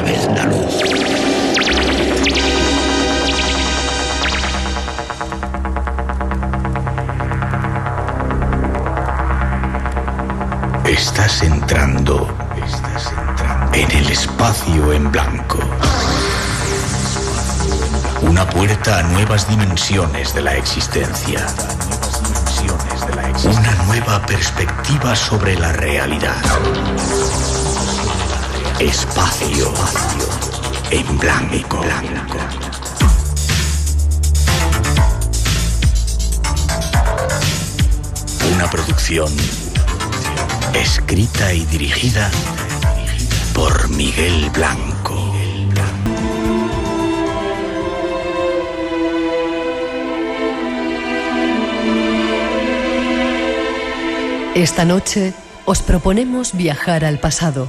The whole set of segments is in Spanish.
vez la luz. Estás entrando en el espacio en blanco. Una puerta a nuevas dimensiones de la existencia. Una nueva perspectiva sobre la realidad. Espacio en blanco. Una producción escrita y dirigida por Miguel Blanco. Esta noche os proponemos viajar al pasado,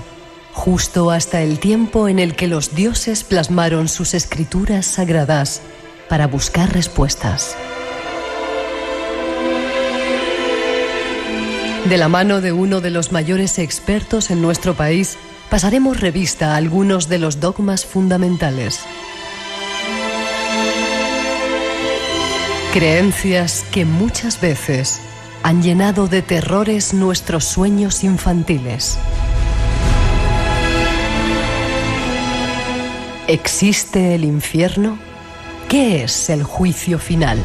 justo hasta el tiempo en el que los dioses plasmaron sus escrituras sagradas para buscar respuestas. De la mano de uno de los mayores expertos en nuestro país, pasaremos revista a algunos de los dogmas fundamentales. Creencias que muchas veces han llenado de terrores nuestros sueños infantiles. ¿Existe el infierno? ¿Qué es el juicio final?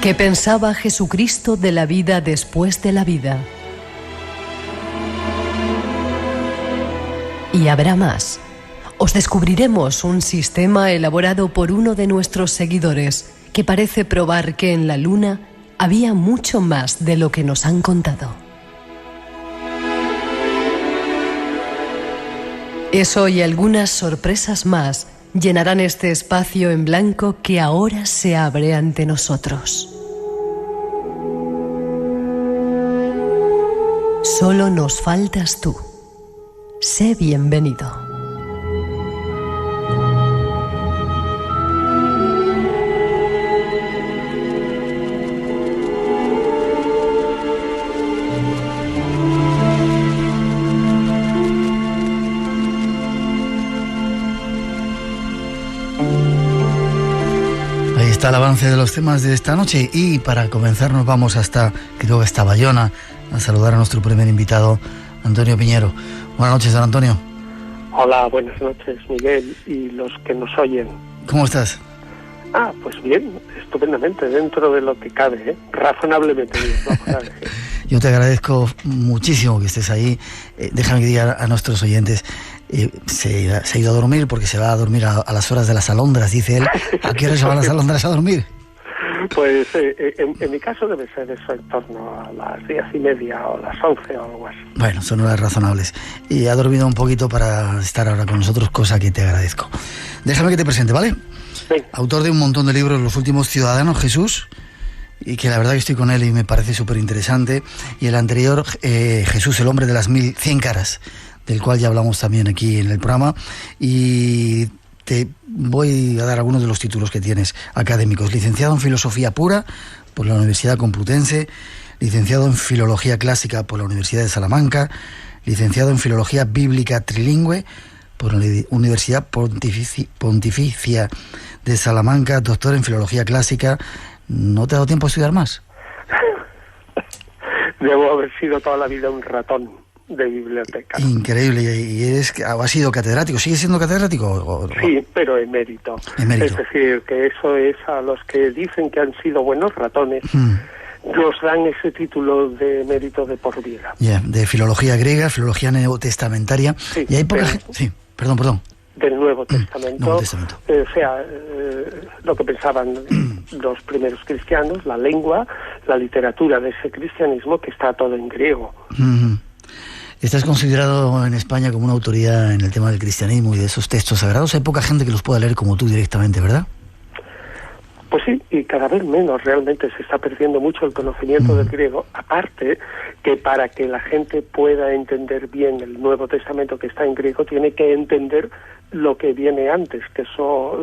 ¿Qué pensaba Jesucristo de la vida después de la vida? Y habrá más. Os descubriremos un sistema elaborado por uno de nuestros seguidores que parece probar que en la Luna había mucho más de lo que nos han contado. Eso y algunas sorpresas más llenarán este espacio en blanco que ahora se abre ante nosotros. Solo nos faltas tú. Sé bienvenido. El avance de los temas de esta noche, y para comenzar nos vamos hasta Bayona a saludar a nuestro primer invitado, Antonio Piñero. Buenas noches, don Antonio. Hola, buenas noches, Miguel, y los que nos oyen. ¿Cómo estás? Pues bien, estupendamente, dentro de lo que cabe, razonablemente bien, vamos a decir. Yo te agradezco muchísimo que estés ahí. Déjame que diga a nuestros oyentes, se ha ido a dormir porque se va a dormir a las horas de las alondras, dice él. ¿A qué hora se van las alondras a dormir? Pues en mi caso debe ser eso, en torno a las 10:30 o las 11 o algo así. Bueno, son horas razonables. Y ha dormido un poquito para estar ahora con nosotros, cosa que te agradezco. Déjame que te presente, ¿vale? Sí. Autor de un montón de libros, Los últimos ciudadanos, Jesús, y que la verdad que estoy con él y me parece súper interesante. Y el anterior, Jesús, el hombre de las 1.100 caras, del cual ya hablamos también aquí en el programa. Y te voy a dar algunos de los títulos que tienes académicos. Licenciado en Filosofía Pura por la Universidad Complutense, licenciado en Filología Clásica por la Universidad de Salamanca, licenciado en Filología Bíblica Trilingüe por la Universidad Pontificia de Salamanca, doctor en Filología Clásica. ¿No te ha dado tiempo a estudiar más? Debo haber sido toda la vida un ratón de biblioteca. Increíble. ¿Y has sido catedrático? ¿Sigues siendo catedrático? Sí, pero emérito. Es decir, que eso es a los que dicen que han sido buenos ratones. Nos dan ese título de mérito de por vida. De filología griega, filología neotestamentaria. Sí, y hay poca gente... Sí, perdón. Del Nuevo Testamento. Nuevo Testamento. Lo que pensaban los primeros cristianos, la lengua, la literatura de ese cristianismo, que está todo en griego. Estás considerado en España como una autoridad en el tema del cristianismo y de esos textos sagrados. Hay poca gente que los pueda leer como tú directamente, ¿verdad? Pues sí, y cada vez menos. Realmente se está perdiendo mucho el conocimiento del griego. Aparte que para que la gente pueda entender bien el Nuevo Testamento que está en griego, tiene que entender lo que viene antes, que eso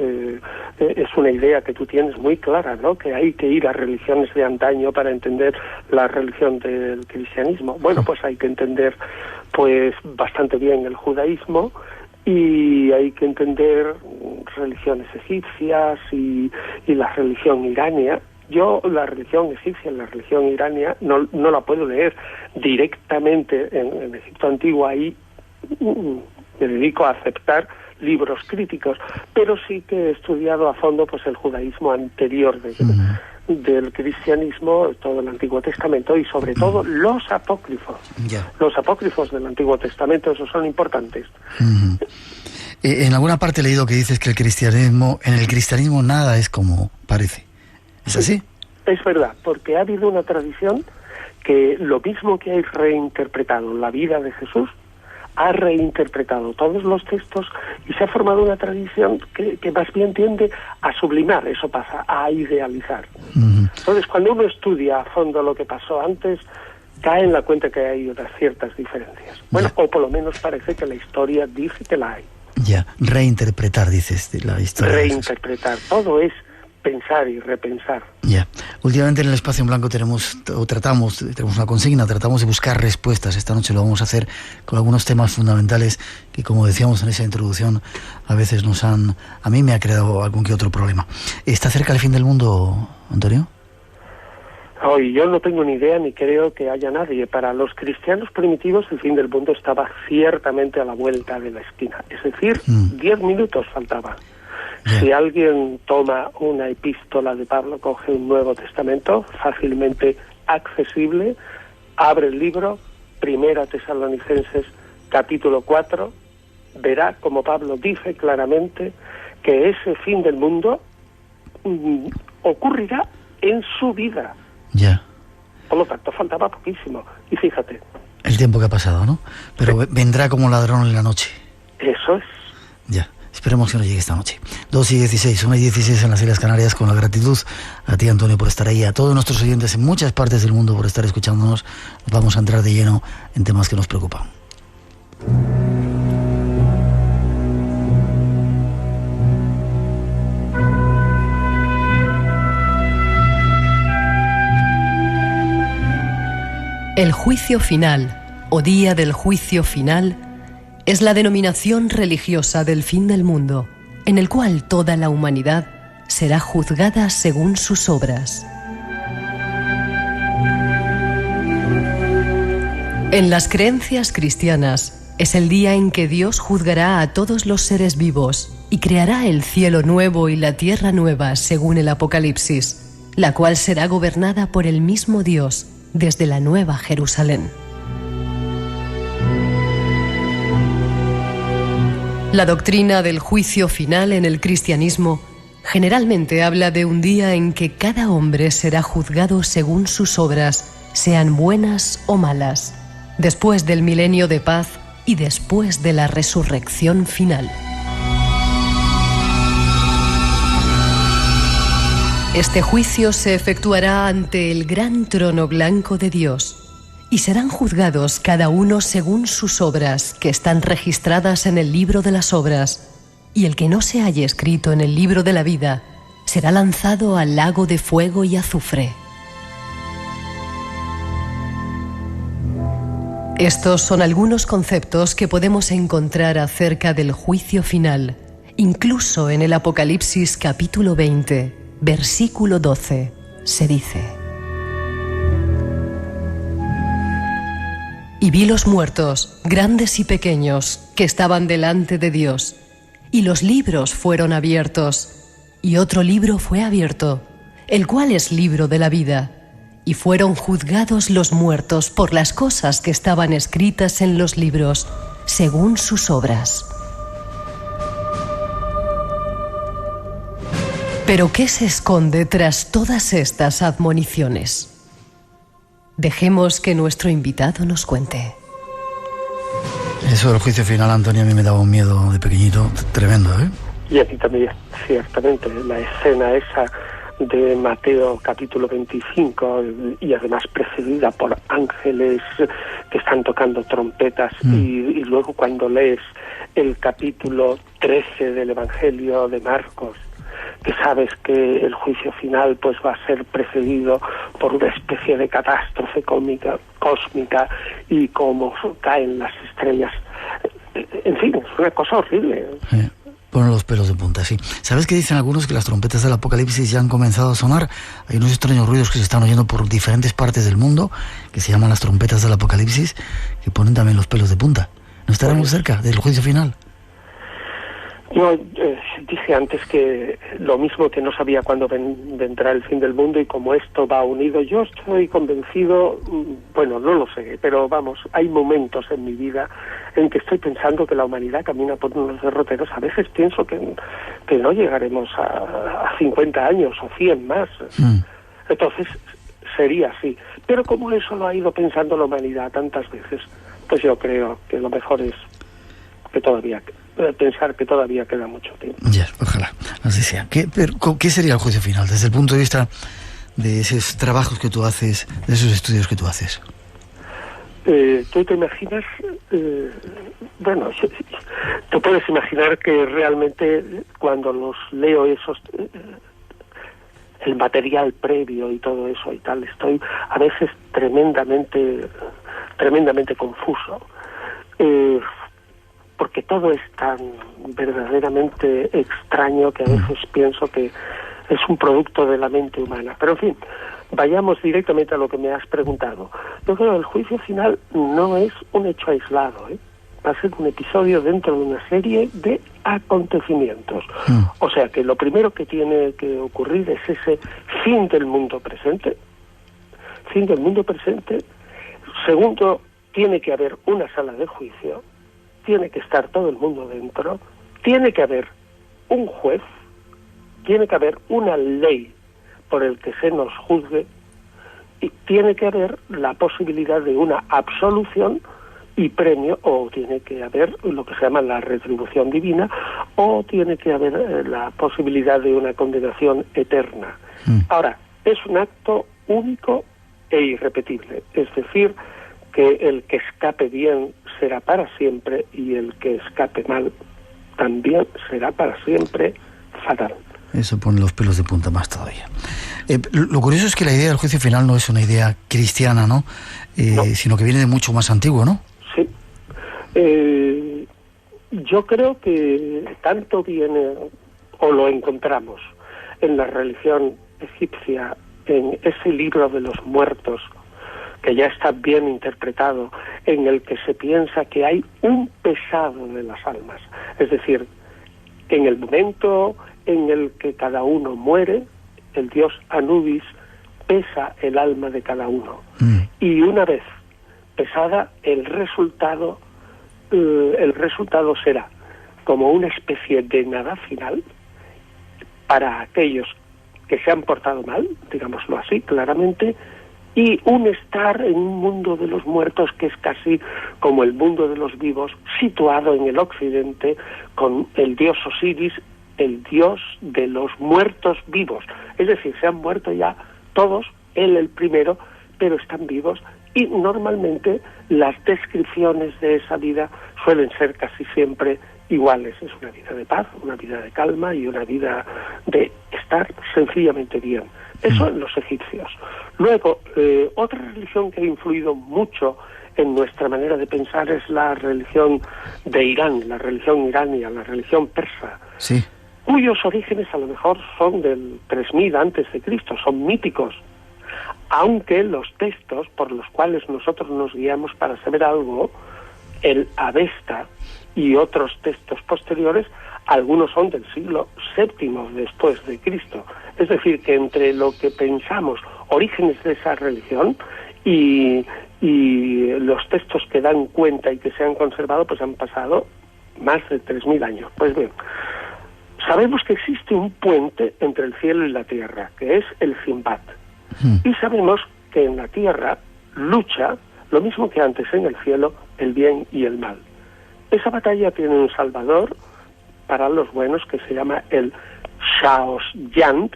es una idea que tú tienes muy clara, ¿no? Que hay que ir a religiones de antaño para entender la religión del cristianismo. Bueno, pues hay que entender pues bastante bien el judaísmo, y hay que entender religiones egipcias y la religión irania. Yo la religión egipcia, la religión irania, no la puedo leer directamente en Egipto antiguo. Ahí me dedico a aceptar libros críticos, pero sí que he estudiado a fondo pues el judaísmo anterior del cristianismo, todo el Antiguo Testamento, y sobre todo los apócrifos. Los apócrifos del Antiguo Testamento, esos son importantes. En alguna parte he leído que dices que en el cristianismo nada es como parece. ¿Es así? Es verdad, porque ha habido una tradición que lo mismo que ha reinterpretado la vida de Jesús, ha reinterpretado todos los textos y se ha formado una tradición que más bien tiende a sublimar, eso pasa, a idealizar. Entonces, cuando uno estudia a fondo lo que pasó antes, cae en la cuenta que hay unas ciertas diferencias. Bueno, o por lo menos parece que la historia dice que la hay. Ya, reinterpretar, dices, de la historia. Reinterpretar, todo es pensar y repensar. Ya. Últimamente en el Espacio en Blanco tenemos una consigna, tratamos de buscar respuestas. Esta noche lo vamos a hacer con algunos temas fundamentales que, como decíamos en esa introducción, a veces a mí me ha creado algún que otro problema. ¿Está cerca el fin del mundo, Antonio? Hoy yo no tengo ni idea ni creo que haya nadie. Para los cristianos primitivos el fin del mundo estaba ciertamente a la vuelta de la esquina. Es decir, 10 minutos faltaban. Si alguien toma una epístola de Pablo, coge un Nuevo Testamento fácilmente accesible, abre el libro, Primera Tesalonicenses, capítulo 4, verá como Pablo dice claramente que ese fin del mundo ocurrirá en su vida. Ya. Por lo tanto, faltaba poquísimo. Y fíjate. El tiempo que ha pasado, ¿no? Pero vendrá como ladrón en la noche. Eso es. Ya. Esperemos que no llegue esta noche. 2:16, 1:16 en las Islas Canarias, con la gratitud a ti, Antonio, por estar ahí, a todos nuestros oyentes en muchas partes del mundo por estar escuchándonos. Vamos a entrar de lleno en temas que nos preocupan. El juicio final, o día del juicio final, es la denominación religiosa del fin del mundo, en el cual toda la humanidad será juzgada según sus obras. En las creencias cristianas, es el día en que Dios juzgará a todos los seres vivos y creará el cielo nuevo y la tierra nueva, según el Apocalipsis, la cual será gobernada por el mismo Dios desde la Nueva Jerusalén. La doctrina del juicio final en el cristianismo generalmente habla de un día en que cada hombre será juzgado según sus obras, sean buenas o malas, después del milenio de paz y después de la resurrección final. Este juicio se efectuará ante el gran trono blanco de Dios, y serán juzgados cada uno según sus obras, que están registradas en el libro de las obras, y el que no se halle escrito en el libro de la vida será lanzado al lago de fuego y azufre. Estos son algunos conceptos que podemos encontrar acerca del juicio final, incluso en el Apocalipsis capítulo 20, versículo 12, se dice: Y vi los muertos, grandes y pequeños, que estaban delante de Dios, y los libros fueron abiertos, y otro libro fue abierto, el cual es libro de la vida, y fueron juzgados los muertos por las cosas que estaban escritas en los libros, según sus obras. ¿Pero qué se esconde tras todas estas admoniciones? Dejemos que nuestro invitado nos cuente. Eso del juicio final, Antonio, a mí me daba un miedo de pequeño tremendo, ¿eh? Y a ti también, ciertamente. La escena esa de Mateo capítulo 25, y además precedida por ángeles que están tocando trompetas, y luego cuando lees el capítulo 13 del Evangelio de Marcos, que sabes que el juicio final pues va a ser precedido por una especie de catástrofe cósmica, cósmica y cómo caen las estrellas. En fin, es una cosa horrible. Ponen los pelos de punta, sí. ¿Sabes qué dicen algunos? Que las trompetas del Apocalipsis ya han comenzado a sonar. Hay unos extraños ruidos que se están oyendo por diferentes partes del mundo, que se llaman las trompetas del Apocalipsis, que ponen también los pelos de punta. ¿No estaremos cerca del juicio final? Yo dije antes que lo mismo, que no sabía cuándo vendrá el fin del mundo y cómo esto va unido. Yo estoy convencido, bueno, no lo sé, pero vamos, hay momentos en mi vida en que estoy pensando que la humanidad camina por unos derroteros. A veces pienso que no llegaremos a 50 años o 100 más. Entonces sería así. Pero como eso lo ha ido pensando la humanidad tantas veces, pues yo creo que lo mejor es que todavía pensar que todavía queda mucho tiempo. Ya, ojalá, así sea. ¿Qué sería el juicio final desde el punto de vista de esos trabajos que tú haces, de esos estudios que tú haces? Tú te imaginas, bueno, tú puedes imaginar que realmente cuando los leo el material previo y todo eso y tal, estoy a veces tremendamente confuso. Porque todo es tan verdaderamente extraño que a veces pienso que es un producto de la mente humana. Pero en fin, vayamos directamente a lo que me has preguntado. Yo creo que el juicio final no es un hecho aislado, va a ser un episodio dentro de una serie de acontecimientos. O sea que lo primero que tiene que ocurrir es ese fin del mundo presente. Segundo, tiene que haber una sala de juicio. Tiene que estar todo el mundo dentro, tiene que haber un juez, tiene que haber una ley por el que se nos juzgue y tiene que haber la posibilidad de una absolución y premio, o tiene que haber lo que se llama la retribución divina, o tiene que haber la posibilidad de una condenación eterna. Ahora, es un acto único e irrepetible, es decir, que el que escape bien será para siempre y el que escape mal también será para siempre fatal. Eso pone los pelos de punta más todavía. Lo curioso es que la idea del juicio final no es una idea cristiana, ¿no? No. Sino que viene de mucho más antiguo, ¿no? Sí. Yo creo que tanto viene, o lo encontramos, en la religión egipcia, en ese libro de los muertos, que ya está bien interpretado, en el que se piensa que hay un pesado de las almas. Es decir, en el momento en el que cada uno muere, el dios Anubis pesa el alma de cada uno. Y una vez pesada, el resultado será como una especie de nada final para aquellos que se han portado mal, digámoslo así, claramente, y un estar en un mundo de los muertos que es casi como el mundo de los vivos, situado en el occidente, con el dios Osiris, el dios de los muertos vivos. Es decir, se han muerto ya todos, él el primero, pero están vivos, y normalmente las descripciones de esa vida suelen ser casi siempre iguales. Es una vida de paz, una vida de calma y una vida de estar sencillamente bien. Eso en los egipcios. Luego, otra religión que ha influido mucho en nuestra manera de pensar es la religión de Irán, la religión irania, la religión persa, sí, cuyos orígenes a lo mejor son del 3000 antes de Cristo, son míticos, aunque los textos por los cuales nosotros nos guiamos para saber algo, el Avesta y otros textos posteriores, algunos son del siglo VII después de Cristo. Es decir, que entre lo que pensamos, orígenes de esa religión, y los textos que dan cuenta y que se han conservado, pues han pasado más de 3000 años. Pues bien, sabemos que existe un puente entre el cielo y la tierra, que es el Zimbat. Y sabemos que en la tierra lucha, lo mismo que antes en el cielo, el bien y el mal. Esa batalla tiene un salvador para los buenos que se llama el Shaos Yant,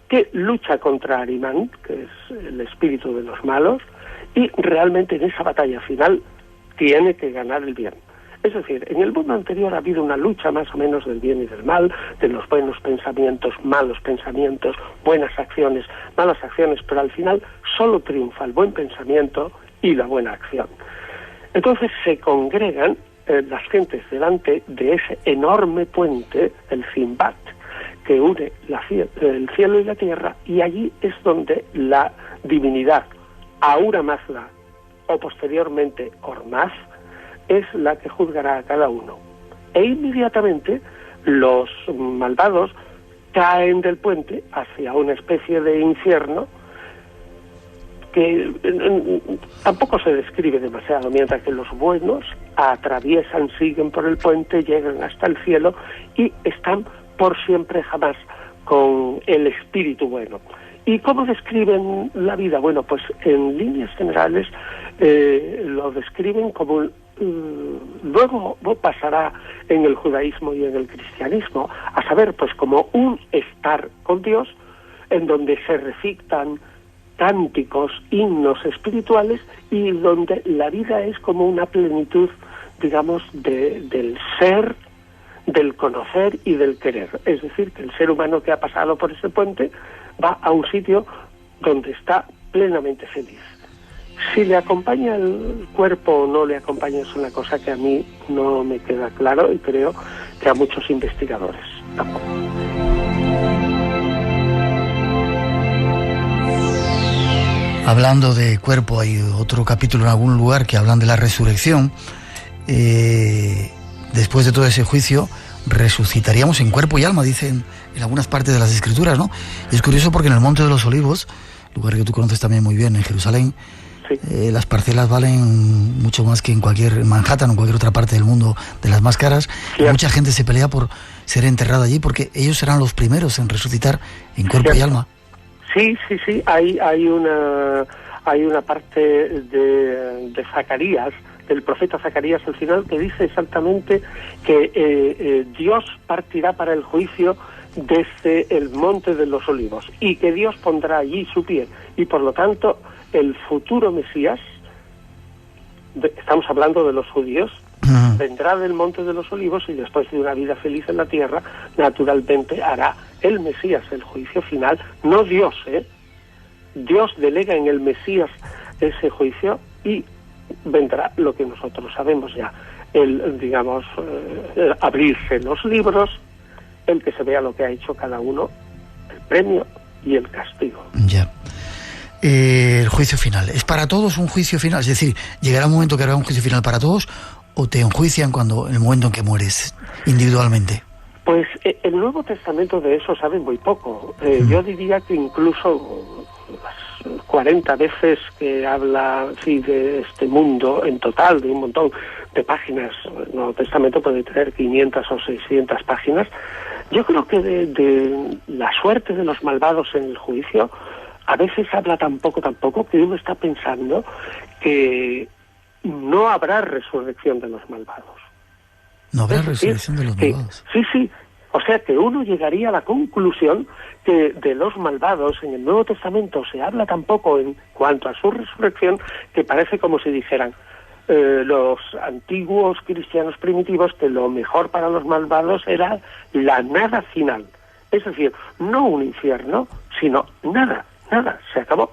que lucha contra Arimán, que es el espíritu de los malos, y realmente en esa batalla final tiene que ganar el bien. Es decir, en el mundo anterior ha habido una lucha más o menos del bien y del mal, de los buenos pensamientos, malos pensamientos, buenas acciones, malas acciones, pero al final solo triunfa el buen pensamiento y la buena acción. Entonces se congregan las gentes delante de ese enorme puente, el Zimbat, que une el cielo y la tierra, y allí es donde la divinidad Ahura Mazda o posteriormente Ormazd es la que juzgará a cada uno. E inmediatamente los malvados caen del puente hacia una especie de infierno que tampoco se describe demasiado, mientras que los buenos atraviesan, siguen por el puente, llegan hasta el cielo y están por siempre jamás con el espíritu bueno. ¿Y cómo describen la vida? Bueno, pues en líneas generales lo describen como luego pasará en el judaísmo y en el cristianismo, a saber, pues como un estar con Dios en donde se recitan cánticos, himnos espirituales y donde la vida es como una plenitud, digamos, del ser, del conocer y del querer. Es decir, que el ser humano que ha pasado por ese puente va a un sitio donde está plenamente feliz. Si le acompaña el cuerpo o no le acompaña es una cosa que a mí no me queda claro y creo que a muchos investigadores tampoco. Hablando de cuerpo, hay otro capítulo en algún lugar que hablan de la resurrección. Después de todo ese juicio, resucitaríamos en cuerpo y alma, dicen en algunas partes de las Escrituras, ¿no? Y es curioso porque en el Monte de los Olivos, lugar que tú conoces también muy bien, en Jerusalén, sí, las parcelas valen mucho más que en Manhattan o en cualquier otra parte del mundo de las más caras. Sí. Mucha gente se pelea por ser enterrada allí porque ellos serán los primeros en resucitar en cuerpo y alma. Sí, hay una parte de Zacarías, del profeta Zacarías al final, que dice exactamente que Dios partirá para el juicio desde el Monte de los Olivos y que Dios pondrá allí su pie y por lo tanto el futuro Mesías, estamos hablando de los judíos, vendrá del Monte de los Olivos y después de una vida feliz en la tierra, naturalmente hará el Mesías el juicio final, no Dios, Dios delega en el Mesías ese juicio y vendrá lo que nosotros sabemos ya, abrirse los libros, el que se vea lo que ha hecho cada uno, el premio y el castigo. Ya. El juicio final, ¿es para todos un juicio final? Es decir, ¿llegará un momento que habrá un juicio final para todos o te enjuician en el momento en que mueres individualmente? Pues el Nuevo Testamento de eso sabe muy poco. Yo diría que incluso las 40 veces que habla de este mundo en total, de un montón de páginas, el Nuevo Testamento puede tener 500 o 600 páginas, yo creo que de la suerte de los malvados en el juicio, a veces habla tan poco que uno está pensando que no habrá resurrección de los malvados. No habrá resurrección de los malvados. Sí. O sea que uno llegaría a la conclusión que de los malvados en el Nuevo Testamento se habla tan poco en cuanto a su resurrección que parece como si dijeran los antiguos cristianos primitivos que lo mejor para los malvados era la nada final. Es decir, no un infierno, sino nada, se acabó.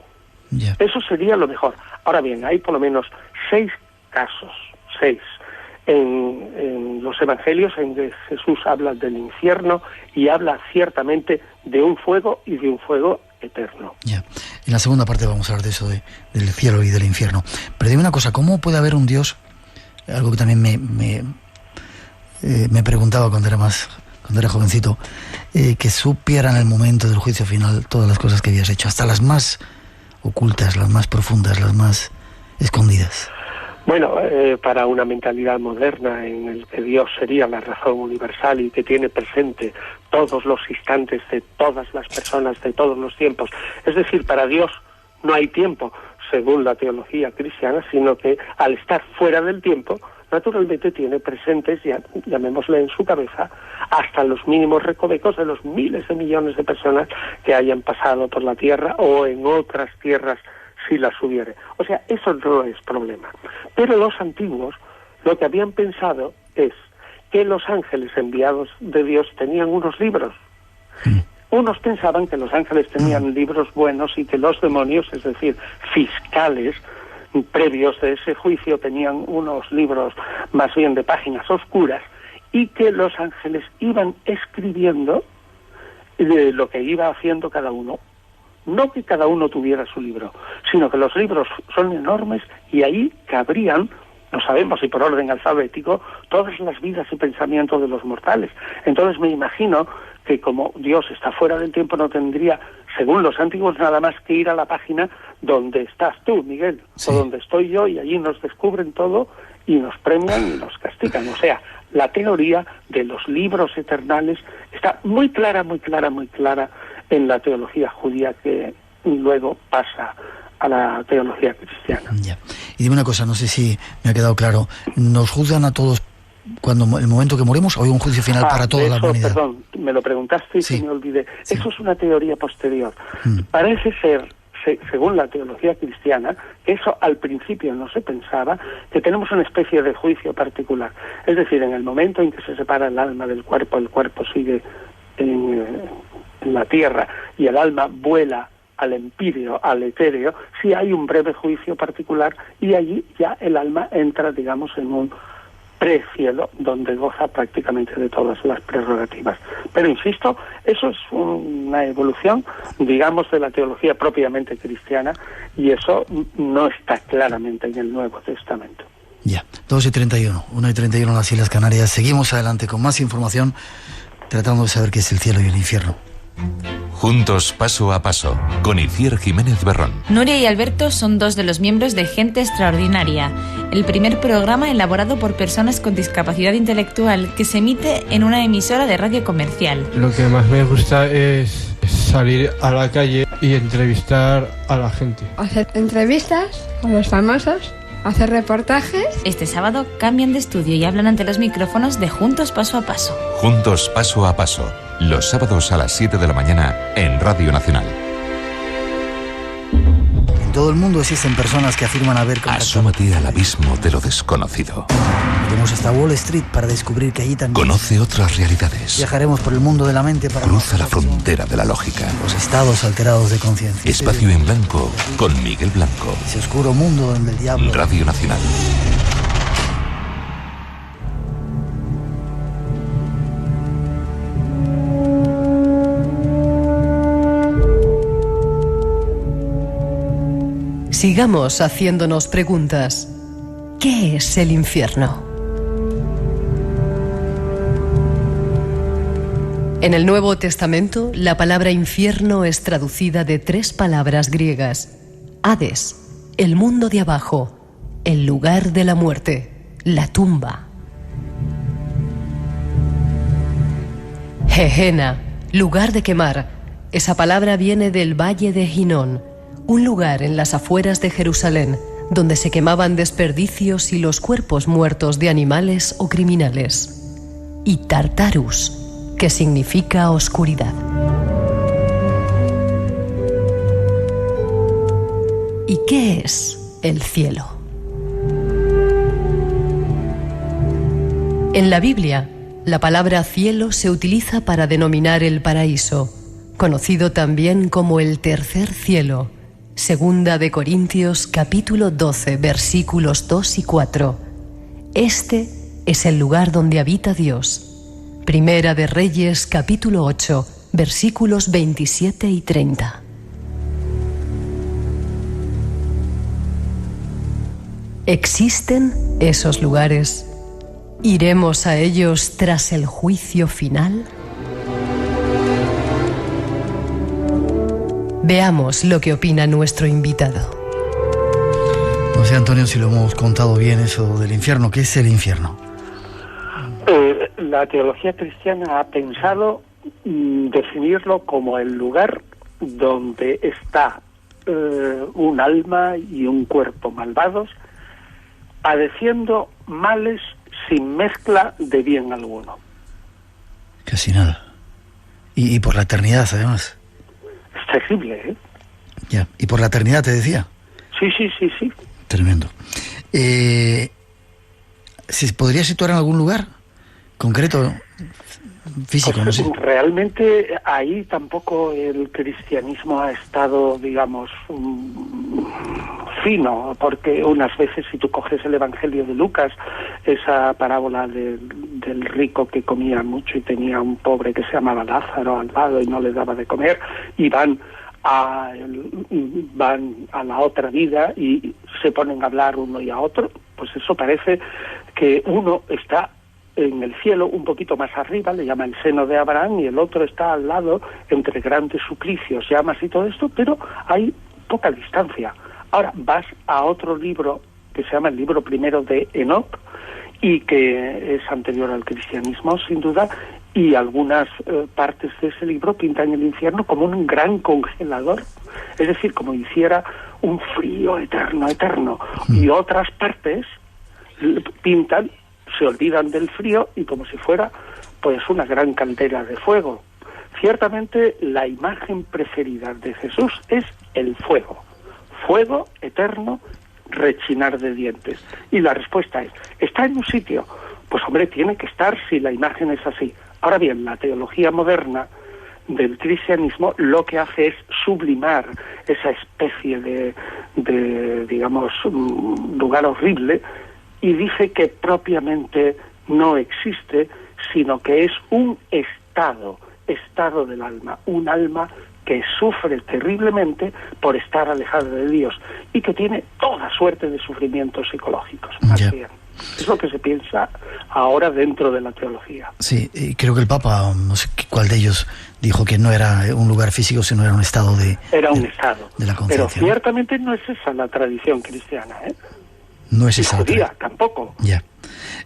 Yeah. Eso sería lo mejor. Ahora bien, hay por lo menos 6 casos en los evangelios en que Jesús habla del infierno y habla ciertamente de un fuego y de un fuego eterno. Ya. En la segunda parte vamos a hablar de eso, del cielo y del infierno. Pero dime una cosa, ¿cómo puede haber un Dios? Algo que también me preguntaba cuando era jovencito, que supiera en el momento del juicio final todas las cosas que habías hecho, hasta las más ocultas, las más profundas, las más escondidas. Bueno, para una mentalidad moderna en el que Dios sería la razón universal y que tiene presente todos los instantes de todas las personas de todos los tiempos, es decir, para Dios no hay tiempo, según la teología cristiana, sino que al estar fuera del tiempo, naturalmente tiene presentes, llamémosle en su cabeza, hasta los mínimos recovecos de los miles de millones de personas que hayan pasado por la Tierra o en otras tierras si las hubiere. O sea, eso no es problema. Pero los antiguos Lo que habían pensado es que los ángeles enviados de Dios tenían unos libros. Unos pensaban que los ángeles tenían libros buenos y que los demonios, es decir, fiscales previos de ese juicio, tenían unos libros más bien de páginas oscuras, y que los ángeles iban escribiendo lo que iba haciendo cada uno. No que cada uno tuviera su libro, sino que los libros son enormes y ahí cabrían, no sabemos si por orden alfabético, todas las vidas y pensamientos de los mortales. Entonces me imagino que como Dios está fuera del tiempo, no tendría, según los antiguos, nada más que ir a la página donde estás tú, Miguel, o donde estoy yo, y allí nos descubren todo y nos premian y nos castigan. O sea, la teoría de los libros eternales está muy clara en la teología judía, que luego pasa a la teología cristiana. Ya. Y dime una cosa, no sé si me ha quedado claro, ¿nos juzgan a todos cuando el momento que morimos, o hay un juicio final para toda la humanidad? Perdón, me lo preguntaste y se me olvidé. Sí. Eso es una teoría posterior. Parece ser, según la teología cristiana, que eso al principio no se pensaba, que tenemos una especie de juicio particular. Es decir, en el momento en que se separa el alma del cuerpo, el cuerpo sigue en la tierra y el alma vuela al empíreo, al etéreo, sí hay un breve juicio particular, y allí ya el alma entra, digamos, en un precielo donde goza prácticamente de todas las prerrogativas. Pero insisto, eso es una evolución, digamos, de la teología propiamente cristiana, y eso no está claramente en el Nuevo Testamento. Ya, 2:31, 1:31 en las Islas Canarias. Seguimos adelante con más información, tratando de saber qué es el cielo y el infierno. Juntos paso a paso, con Itziar Jiménez Berrón. Nuria y Alberto son dos de los miembros de Gente Extraordinaria, el primer programa elaborado por personas con discapacidad intelectual que se emite en una emisora de radio comercial. Lo que más me gusta es salir a la calle y entrevistar a la gente. Hacer entrevistas a los famosos, hacer reportajes. Este sábado cambian de estudio y hablan ante los micrófonos de Juntos Paso a Paso. Juntos Paso a Paso, los sábados a las 7 de la mañana en Radio Nacional. En todo el mundo existen personas que afirman haber contactado. Asómate al abismo de lo desconocido. Iremos hasta Wall Street para descubrir que allí también. Conoce otras realidades. Viajaremos por el mundo de la mente para. Cruza la frontera de la lógica. Los estados alterados de conciencia. Espacio en Blanco con Miguel Blanco. Ese oscuro mundo donde el diablo. Radio Nacional. Sigamos haciéndonos preguntas. ¿Qué es el infierno? En el Nuevo Testamento, la palabra infierno es traducida de 3 palabras griegas: Hades, el mundo de abajo; el lugar de la muerte, la tumba; Gehenna, lugar de quemar. Esa palabra viene del Valle de Hinón, un lugar en las afueras de Jerusalén, donde se quemaban desperdicios y los cuerpos muertos de animales o criminales. Y Tartarus, que significa oscuridad. ¿Y qué es el cielo? En la Biblia, la palabra cielo se utiliza para denominar el paraíso, conocido también como el tercer cielo. Segunda de Corintios, capítulo 12, versículos 2 y 4. Este es el lugar donde habita Dios. Primera de Reyes, capítulo 8, versículos 27 y 30. ¿Existen esos lugares? ¿Iremos a ellos tras el juicio final? Veamos lo que opina nuestro invitado. No sé, Antonio, si lo hemos contado bien eso del infierno. ¿Qué es el infierno? La teología cristiana ha pensado definirlo como el lugar donde está un alma y un cuerpo malvados, padeciendo males sin mezcla de bien alguno. Casi nada. Y por la eternidad, además. Es terrible, ¿eh? Ya, y por la eternidad te decía. Sí. Tremendo. ¿Se podría situar en algún lugar concreto, físico? Pues, no sé. Realmente ahí tampoco el cristianismo ha estado, digamos, fino, porque unas veces, si tú coges el Evangelio de Lucas, esa parábola del rico que comía mucho y tenía un pobre que se llamaba Lázaro al lado y no le daba de comer, y van a la otra vida y se ponen a hablar uno y a otro, pues eso parece que uno está en el cielo un poquito más arriba, le llama el seno de Abraham, y el otro está al lado entre grandes suplicios, llamas y todo esto, pero hay poca distancia. Ahora vas a otro libro que se llama el libro primero de Enoc, y que es anterior al cristianismo, sin duda, y algunas partes de ese libro pintan el infierno como un gran congelador, es decir, como hiciera un frío eterno, y otras partes pintan, se olvidan del frío y como si fuera pues una gran caldera de fuego. Ciertamente la imagen preferida de Jesús es el fuego eterno, rechinar de dientes. Y la respuesta es, ¿está en un sitio? Pues hombre, tiene que estar si la imagen es así. Ahora bien, la teología moderna del cristianismo lo que hace es sublimar esa especie de digamos, lugar horrible, y dice que propiamente no existe, sino que es un estado del alma, un alma que sufre terriblemente por estar alejada de Dios y que tiene toda suerte de sufrimientos psicológicos, más bien. Es lo que se piensa ahora dentro de la teología. Sí, creo que el Papa, no sé cuál de ellos, dijo que no era un lugar físico, sino era un estado de la conciencia. Pero ciertamente no es esa la tradición cristiana, ¿eh? No es esa judía, tampoco. Ya.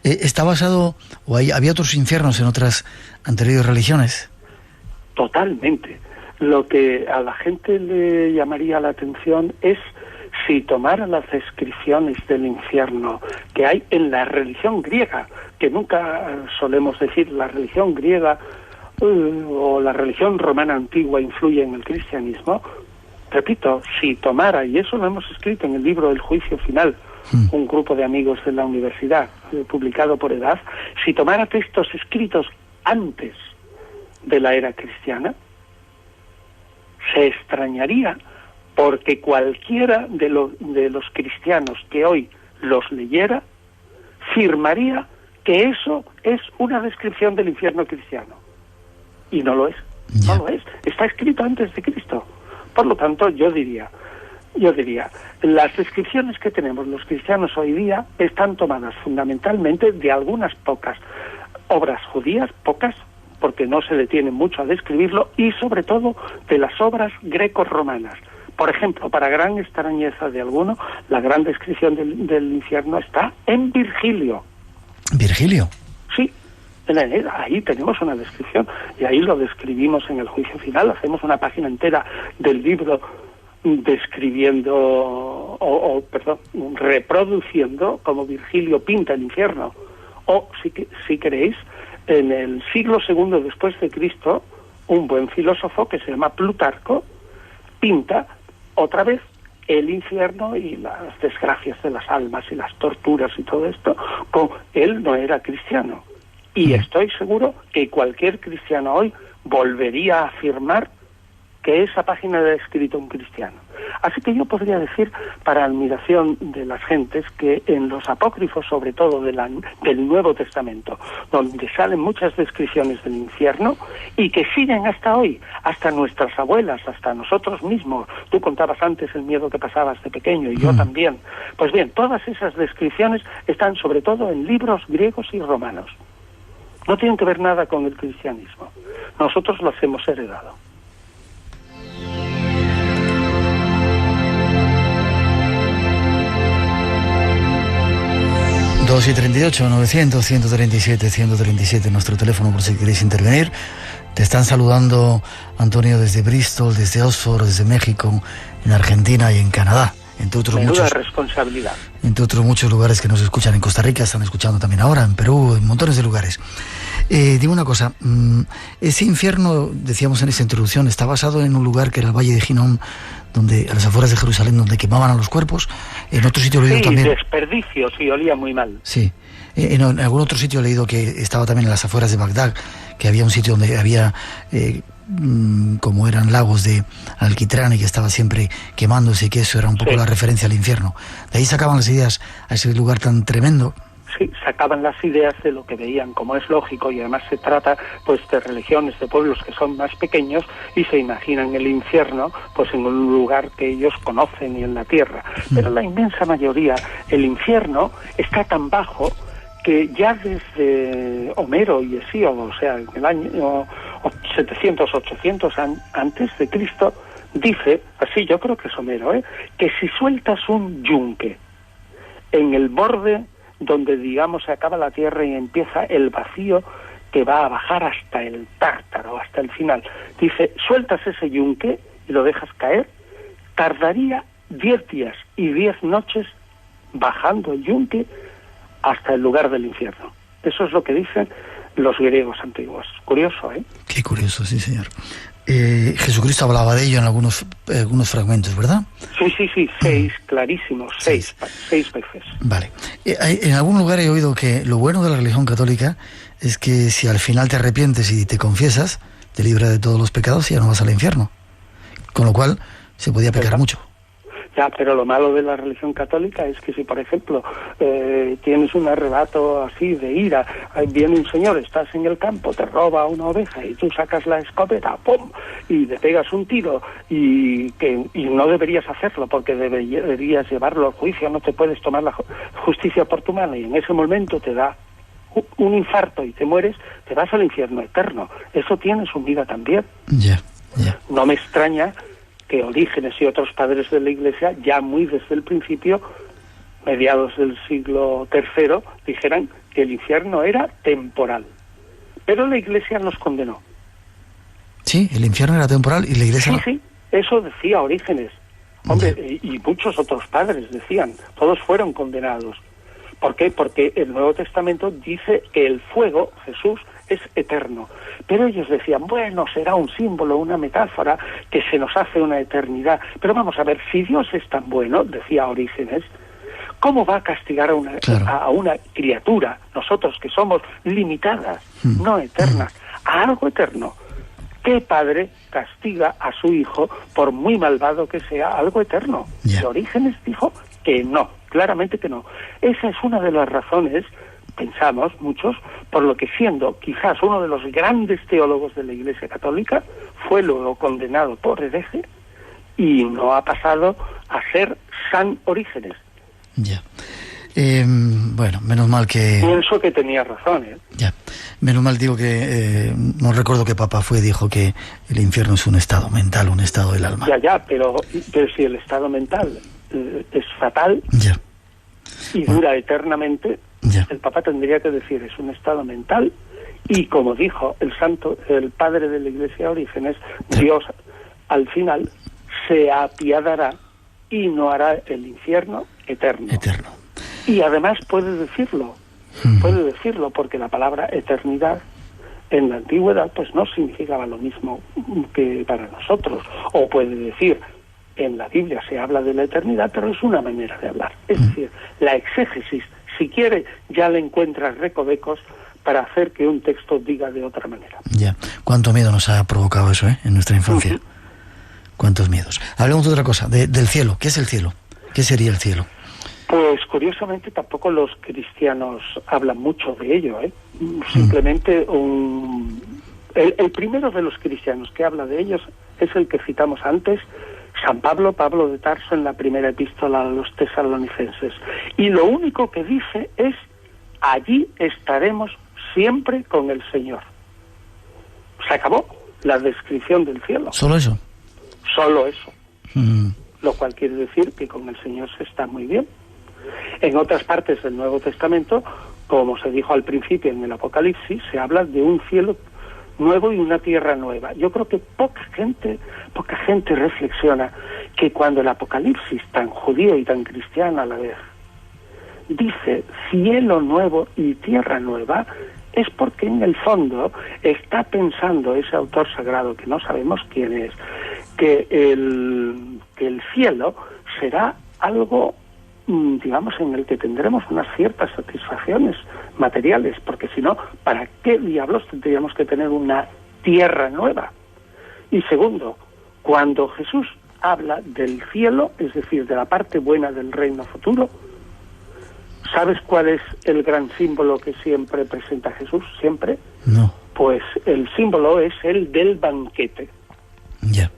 ¿Está basado, o había otros infiernos en otras anteriores religiones? Totalmente. Lo que a la gente le llamaría la atención es si tomara las descripciones del infierno que hay en la religión griega, que nunca solemos decir la religión griega o la religión romana antigua influye en el cristianismo. Repito, si tomara, y eso lo hemos escrito en el libro El Juicio Final, un grupo de amigos de la universidad, publicado por Edad, si tomara textos escritos antes de la era cristiana, se extrañaría, porque cualquiera de los cristianos que hoy los leyera firmaría que eso es una descripción del infierno cristiano. Y no lo es, no lo es. Está escrito antes de Cristo. Por lo tanto, yo diría, las descripciones que tenemos los cristianos hoy día están tomadas fundamentalmente de algunas pocas obras judías, pocas, porque no se detiene mucho a describirlo, y sobre todo de las obras greco-romanas. Por ejemplo, para gran extrañeza de alguno, la gran descripción del infierno está en Virgilio. ¿Virgilio? Sí, ahí tenemos una descripción, y ahí lo describimos en El Juicio Final. Hacemos una página entera del libro describiendo, reproduciendo como Virgilio pinta el infierno. O, si queréis, en el siglo II después de Cristo, un buen filósofo que se llama Plutarco pinta otra vez el infierno y las desgracias de las almas y las torturas y todo esto. Él no era cristiano, y estoy seguro que cualquier cristiano hoy volvería a afirmar que esa página la ha escrito un cristiano. Así que yo podría decir, para admiración de las gentes, que en los apócrifos, sobre todo del Nuevo Testamento, donde salen muchas descripciones del infierno y que siguen hasta hoy, hasta nuestras abuelas, hasta nosotros mismos. Tú contabas antes el miedo que pasabas de pequeño, y yo también. Pues bien, todas esas descripciones están sobre todo en libros griegos y romanos. No tienen que ver nada con el cristianismo. Nosotros los hemos heredado. 2 y 38, 900, 137, 137, nuestro teléfono por si queréis intervenir. Te están saludando, Antonio, desde Bristol, desde Oxford, desde México, en Argentina y en Canadá. Entre otros Menuda responsabilidad. Entre otros muchos lugares que nos escuchan en Costa Rica, están escuchando también ahora, en Perú, en montones de lugares. Dime una cosa, ese infierno, decíamos en esa introducción, está basado en un lugar que era el Valle de Ginón, donde, a las afueras de Jerusalén, donde quemaban a los cuerpos. En otro sitio lo digo también. Sí, desperdicios, y olía muy mal. Sí. En algún otro sitio he leído que estaba también en las afueras de Bagdad, que había un sitio donde había como eran lagos de alquitrán y que estaba siempre quemándose, y que eso era un poco la referencia al infierno. De ahí sacaban las ideas a ese lugar tan tremendo. Sí, sacaban las ideas de lo que veían, como es lógico, y además se trata pues de religiones, de pueblos que son más pequeños y se imaginan el infierno pues en un lugar que ellos conocen y en la tierra. Pero la inmensa mayoría, el infierno está tan bajo que ya desde Homero y Hesíodo, o sea, en el año 700, 800 antes de Cristo, dice, así yo creo que es Homero, que si sueltas un yunque en el borde donde, digamos, se acaba la tierra y empieza el vacío que va a bajar hasta el Tártaro, hasta el final. Dice, sueltas ese yunque y lo dejas caer, tardaría 10 días y 10 noches bajando el yunque hasta el lugar del infierno. Eso es lo que dicen los griegos antiguos. Curioso, ¿eh? Qué curioso, sí, señor. Jesucristo hablaba de ello en algunos fragmentos, ¿verdad? Sí, 6, clarísimos, 6 veces. Vale. En algún lugar he oído que lo bueno de la religión católica es que si al final te arrepientes y te confiesas, te libra de todos los pecados y ya no vas al infierno. Con lo cual se podía pecar mucho. Ya, pero lo malo de la religión católica es que si, por ejemplo, tienes un arrebato así de ira, viene un señor, estás en el campo, te roba una oveja y tú sacas la escopeta, ¡pum!, y le pegas un tiro y no deberías hacerlo porque deberías llevarlo al juicio, no te puedes tomar la justicia por tu mano, y en ese momento te da un infarto y te mueres, te vas al infierno eterno. Eso tiene su vida también. Ya. No me extraña que Orígenes y otros padres de la Iglesia, ya muy desde el principio, mediados del siglo III, dijeran que el infierno era temporal. Pero la Iglesia los condenó. Sí, el infierno era temporal y la Iglesia... Sí, eso decía Orígenes. Hombre, y muchos otros padres decían, todos fueron condenados. ¿Por qué? Porque el Nuevo Testamento dice que el fuego, Jesús, es eterno. Pero ellos decían, bueno, será un símbolo, una metáfora que se nos hace una eternidad. Pero vamos a ver, si Dios es tan bueno, decía Orígenes, ¿cómo va a castigar a una criatura, nosotros que somos limitadas, no eternas, a algo eterno? ¿Qué padre castiga a su hijo, por muy malvado que sea, algo eterno? Y Orígenes dijo que no, claramente que no. Esa es una de las razones, pensamos muchos, por lo que, siendo quizás uno de los grandes teólogos de la Iglesia Católica, fue luego condenado por hereje y no ha pasado a ser San Orígenes. Ya. Bueno, menos mal que... Pienso que tenía razón, ¿eh? Ya. Menos mal, digo que... no recuerdo qué papa dijo que el infierno es un estado mental, un estado del alma. Ya, pero si el estado mental es fatal y dura eternamente, el Papa tendría que decir, es un estado mental, y como dijo el padre de la Iglesia Orígenes, Dios al final se apiadará y no hará el infierno eterno. Y además puede decirlo, porque la palabra eternidad en la antigüedad pues no significaba lo mismo que para nosotros. O puede decir, en la Biblia se habla de la eternidad, pero es una manera de hablar. Es decir, la exégesis, si quiere, ya le encuentra recovecos para hacer que un texto diga de otra manera. Ya, cuánto miedo nos ha provocado eso, en nuestra infancia. Cuántos miedos. Hablemos de otra cosa, del cielo. ¿Qué es el cielo? ¿Qué sería el cielo? Pues curiosamente tampoco los cristianos hablan mucho de ello, Simplemente el primero de los cristianos que habla de ellos es el que citamos antes, San Pablo de Tarso, en la primera epístola a los tesalonicenses. Y lo único que dice es, allí estaremos siempre con el Señor. Se acabó la descripción del cielo. ¿Solo eso? Solo eso. Lo cual quiere decir que con el Señor se está muy bien. En otras partes del Nuevo Testamento, como se dijo al principio en el Apocalipsis, se habla de un cielo nuevo y una tierra nueva. Yo creo que poca gente reflexiona que cuando el Apocalipsis, tan judío y tan cristiano a la vez, dice cielo nuevo y tierra nueva, es porque en el fondo está pensando ese autor sagrado, que no sabemos quién es, que el cielo será algo digamos, en el que tendremos unas ciertas satisfacciones materiales, porque si no, ¿para qué diablos tendríamos que tener una tierra nueva? Y segundo, cuando Jesús habla del cielo, es decir, de la parte buena del reino futuro, ¿sabes cuál es el gran símbolo que siempre presenta Jesús? Siempre. No. Pues el símbolo es el del banquete. Ya.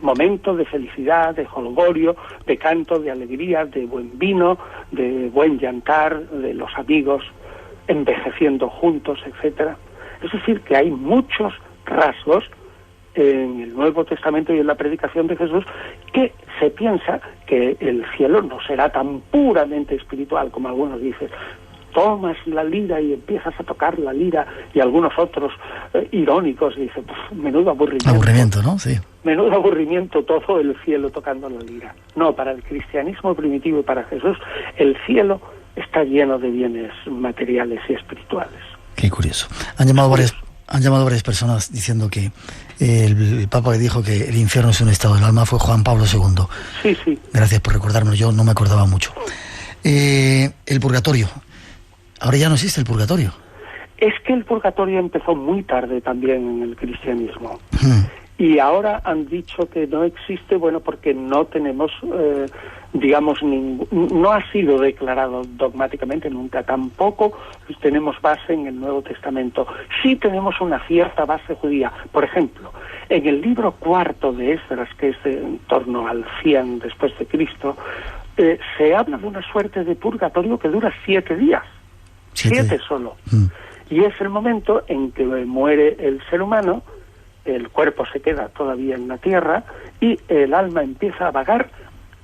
Momento de felicidad, de jolgorio, de canto, de alegría, de buen vino, de buen llantar, de los amigos envejeciendo juntos, etcétera. Es decir, que hay muchos rasgos en el Nuevo Testamento y en la predicación de Jesús que se piensa que el cielo no será tan puramente espiritual como algunos dicen. Tomas la lira y empiezas a tocar la lira, y algunos otros irónicos dicen, menudo aburrimiento. Aburrimiento, ¿no? Sí. Menudo aburrimiento todo el cielo tocando la lira. No, para el cristianismo primitivo y para Jesús, el cielo está lleno de bienes materiales y espirituales. Qué curioso. Han llamado varias personas diciendo que el Papa que dijo que el infierno es un estado del alma fue Juan Pablo II. Sí, sí. Gracias por recordármelo, yo no me acordaba mucho. El purgatorio. Ahora ya no existe el purgatorio. Es que el purgatorio empezó muy tarde también en el cristianismo. Y ahora han dicho que no existe, bueno, porque no tenemos, digamos, no ha sido declarado dogmáticamente nunca. Tampoco tenemos base en el Nuevo Testamento. Sí tenemos una cierta base judía. Por ejemplo, en el libro cuarto de Esdras, que es en torno al 100 después de Cristo, se habla de una suerte de purgatorio que dura 7 días. 7 solo. Y es el momento en que muere el ser humano, el cuerpo se queda todavía en la tierra y el alma empieza a vagar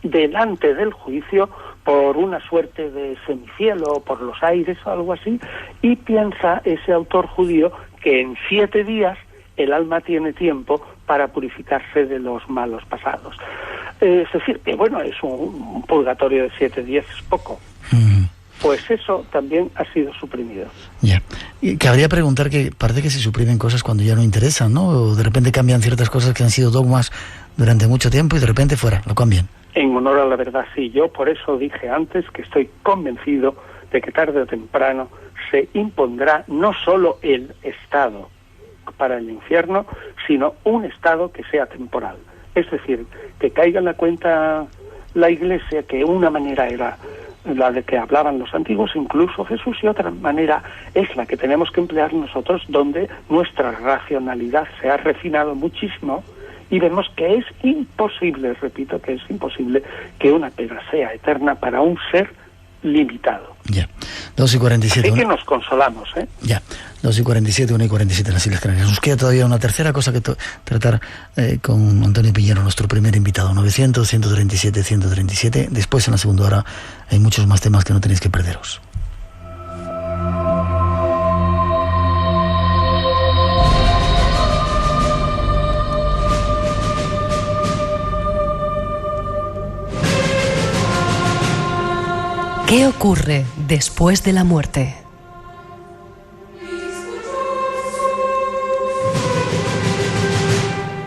delante del juicio por una suerte de semicielo, por los aires o algo así, y piensa ese autor judío que en 7 días el alma tiene tiempo para purificarse de los malos pasados. Es decir, que bueno, es un purgatorio de 7 días, es poco. Pues eso también ha sido suprimido. Ya. Y cabría preguntar que parece que se suprimen cosas cuando ya no interesan, ¿no? O de repente cambian ciertas cosas que han sido dogmas durante mucho tiempo y de repente fuera, lo cambian. En honor a la verdad, sí. Yo por eso dije antes que estoy convencido de que tarde o temprano se impondrá no solo el estado para el infierno, sino un estado que sea temporal. Es decir, que caiga en la cuenta la Iglesia que una manera era la de que hablaban los antiguos, incluso Jesús, y otra manera es la que tenemos que emplear nosotros, donde nuestra racionalidad se ha refinado muchísimo y vemos que es imposible, repito, que es imposible que una pena sea eterna para un ser limitado. Ya, 2:47. Así que nos consolamos, ¿eh? Ya, 2:47, 1:47 en las Islas Canarias. Nos queda todavía una tercera cosa que tratar con Antonio Piñero, nuestro primer invitado. 900-137-137. Después, en la segunda hora, hay muchos más temas que no tenéis que perderos. ¿Qué ocurre después de la muerte?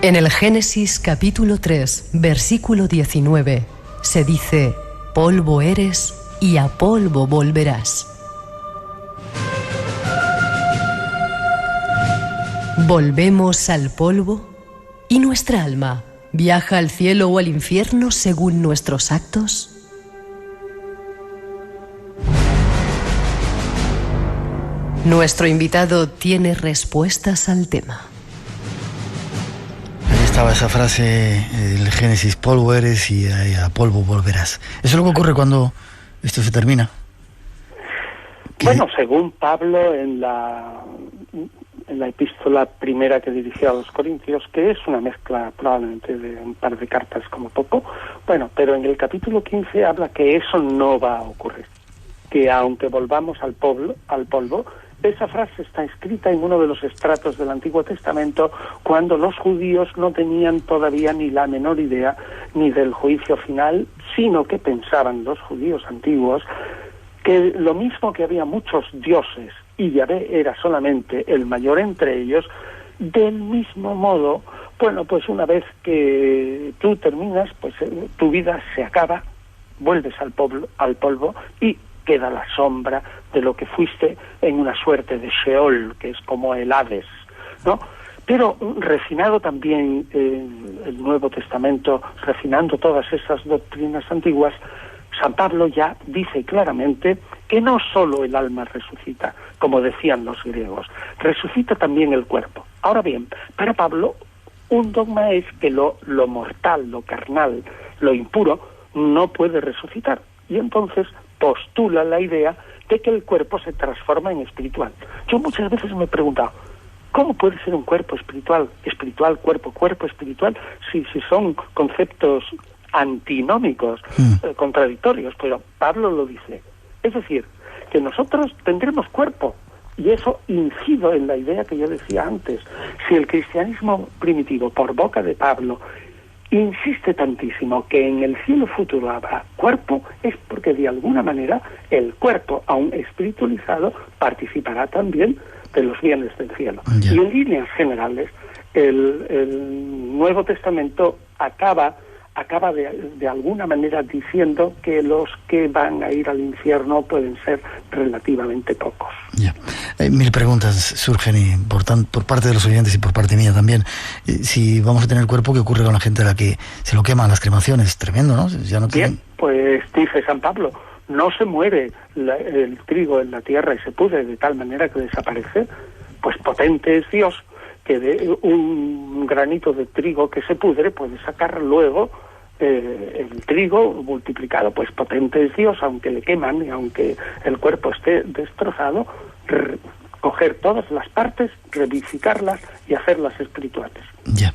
En el Génesis capítulo 3, versículo 19, se dice: polvo eres y a polvo volverás. ¿Volvemos al polvo? ¿Y nuestra alma viaja al cielo o al infierno según nuestros actos? Nuestro invitado tiene respuestas al tema. Ahí estaba esa frase del Génesis: polvo eres y a polvo volverás. ¿Eso es lo que ocurre cuando esto se termina? Bueno, según Pablo en la epístola primera que dirigió a los Corintios, que es una mezcla probablemente de un par de cartas como poco, bueno, pero en el capítulo 15 habla que eso no va a ocurrir, que aunque volvamos al polvo, esa frase está escrita en uno de los estratos del Antiguo Testamento cuando los judíos no tenían todavía ni la menor idea ni del juicio final, sino que pensaban los judíos antiguos que lo mismo que había muchos dioses y Yahvé era solamente el mayor entre ellos, del mismo modo, bueno, pues una vez que tú terminas, pues tu vida se acaba, vuelves al polvo y queda la sombra de lo que fuiste en una suerte de Sheol, que es como el Hades, ¿no? Pero refinado también el Nuevo Testamento, refinando todas esas doctrinas antiguas, San Pablo ya dice claramente que no solo el alma resucita, como decían los griegos, resucita también el cuerpo. Ahora bien, para Pablo, un dogma es que lo mortal, lo carnal, lo impuro, no puede resucitar. Y entonces postula la idea de que el cuerpo se transforma en espiritual. Yo muchas veces me he preguntado, ¿cómo puede ser un cuerpo espiritual, cuerpo espiritual, si son conceptos antinómicos, contradictorios? Pero Pablo lo dice. Es decir, que nosotros tendremos cuerpo, y eso incido en la idea que yo decía antes. Si el cristianismo primitivo, por boca de Pablo, insiste tantísimo que en el cielo futuro habrá cuerpo, es porque de alguna manera el cuerpo, aun espiritualizado, participará también de los bienes del cielo. Y en líneas generales, el Nuevo Testamento acaba de alguna manera diciendo que los que van a ir al infierno pueden ser relativamente pocos. Ya. Mil preguntas surgen por parte de los oyentes y por parte mía también. Si vamos a tener cuerpo, ¿qué ocurre con la gente a la que se lo queman las cremaciones? Tremendo, ¿no? Ya no tienen... Bien, pues dice San Pablo, no se muere el trigo en la tierra y se pudre de tal manera que desaparece. Pues potente es Dios, que de un granito de trigo que se pudre puede sacar luego el trigo multiplicado. Pues potente es Dios, aunque le queman y aunque el cuerpo esté destrozado, coger todas las partes, revivificarlas y hacerlas espirituales. Ya.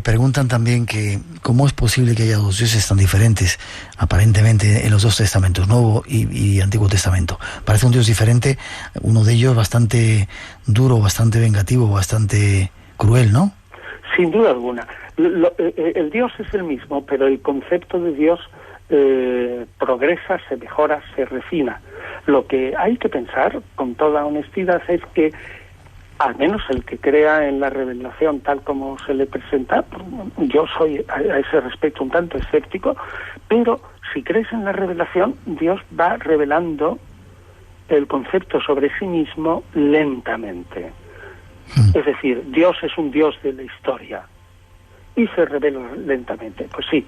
Preguntan también que cómo es posible que haya dos dioses tan diferentes aparentemente en los dos testamentos, Nuevo y Antiguo Testamento. Parece un Dios diferente, uno de ellos bastante duro, bastante vengativo, bastante cruel, ¿no? Sin duda alguna. El Dios es el mismo, pero el concepto de Dios progresa, se mejora, se refina. Lo que hay que pensar con toda honestidad es que al menos el que crea en la revelación tal como se le presenta, yo soy a ese respecto un tanto escéptico, pero si crees en la revelación, Dios va revelando el concepto sobre sí mismo lentamente. Es decir, Dios es un Dios de la historia y se revela lentamente. Pues sí,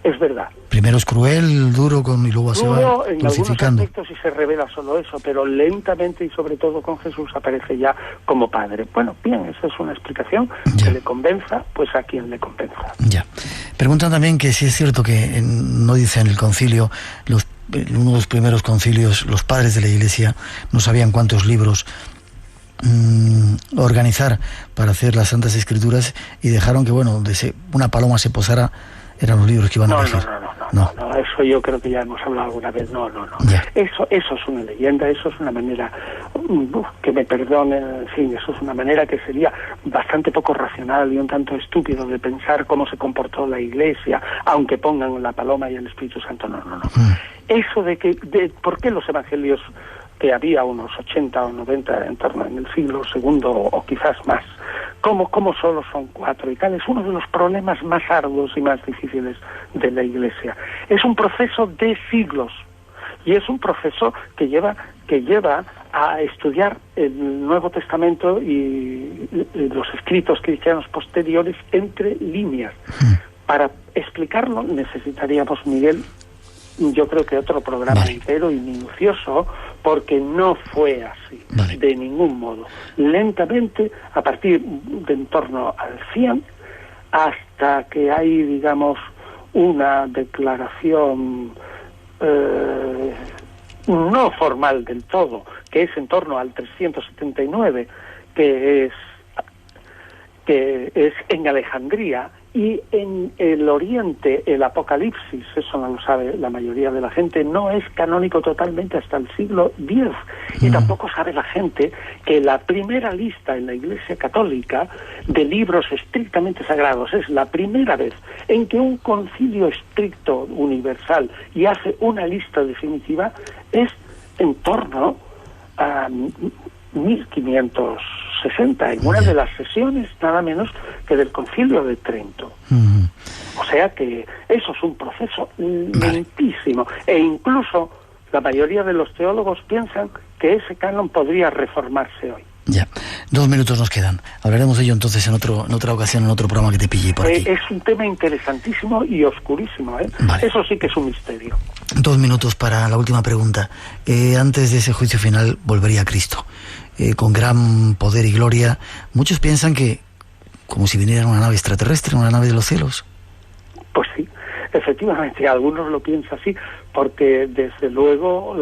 es verdad. Primero es cruel, duro, y luego se va en dulcificando. algunos aspectos sí se revela solo eso, pero lentamente y sobre todo con Jesús aparece ya como Padre. Bueno, bien, esa es una explicación que le convenza, pues a quien le convenza. Ya. Preguntan también que si es cierto que no dice en el concilio, uno de los primeros concilios, los padres de la Iglesia no sabían cuántos libros organizar para hacer las Santas Escrituras y dejaron que, una paloma se posara, eran los libros que iban a elegir. No, eso yo creo que ya hemos hablado alguna vez. No. Eso es una leyenda, eso es una manera, que me perdone, en fin, eso es una manera que sería bastante poco racional y un tanto estúpido de pensar cómo se comportó la Iglesia, aunque pongan la paloma y el Espíritu Santo. No. Eso de por qué los evangelios, que había unos 80 o 90 en torno en el siglo II o quizás más, ¿cómo solo son 4 y tal? Es uno de los problemas más arduos y más difíciles de la Iglesia. Es un proceso de siglos y es un proceso que lleva a estudiar el Nuevo Testamento y los escritos cristianos posteriores entre líneas. Para explicarlo necesitaríamos, Miguel, yo creo que otro programa entero y minucioso, porque no fue así, de ningún modo. Lentamente, a partir de en torno al 100, hasta que hay, digamos, una declaración no formal del todo, que es en torno al 379, que es en Alejandría, y en el Oriente el Apocalipsis, eso no lo sabe la mayoría de la gente, no es canónico totalmente hasta el siglo X, y tampoco sabe la gente que la primera lista en la Iglesia Católica de libros estrictamente sagrados es la primera vez en que un concilio estricto universal y hace una lista definitiva, es en torno a 1560, en una de las sesiones nada menos que del Concilio de Trento. O sea que eso es un proceso lentísimo. E incluso la mayoría de los teólogos piensan que ese canon podría reformarse hoy. Ya, 2 minutos nos quedan. Hablaremos de ello entonces en otra ocasión, en otro programa que te pille por aquí. Es un tema interesantísimo y oscurísimo, ¿eh? Vale. Eso sí que es un misterio. 2 minutos para la última pregunta. Antes de ese juicio final volvería Cristo, con gran poder y gloria. Muchos piensan que como si viniera una nave extraterrestre, una nave de los cielos. Pues sí, efectivamente, algunos lo piensan así, porque desde luego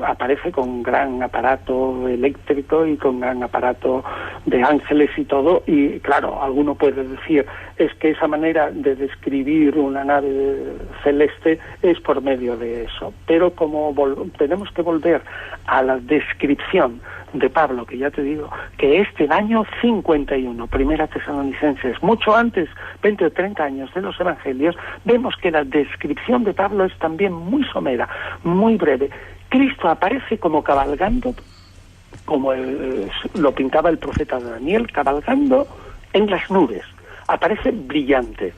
aparece con gran aparato eléctrico y con gran aparato de ángeles y todo, y claro, alguno puede decir, es que esa manera de describir una nave celeste es por medio de eso, pero como tenemos que volver a la descripción de Pablo, que ya te digo, que es del año 51, Primera Tesalonicenses, mucho antes, 20 o 30 años de los Evangelios, vemos que la descripción de Pablo es también muy somera, muy breve. Cristo aparece como cabalgando, como lo pintaba el profeta Daniel, cabalgando en las nubes. Aparece brillante.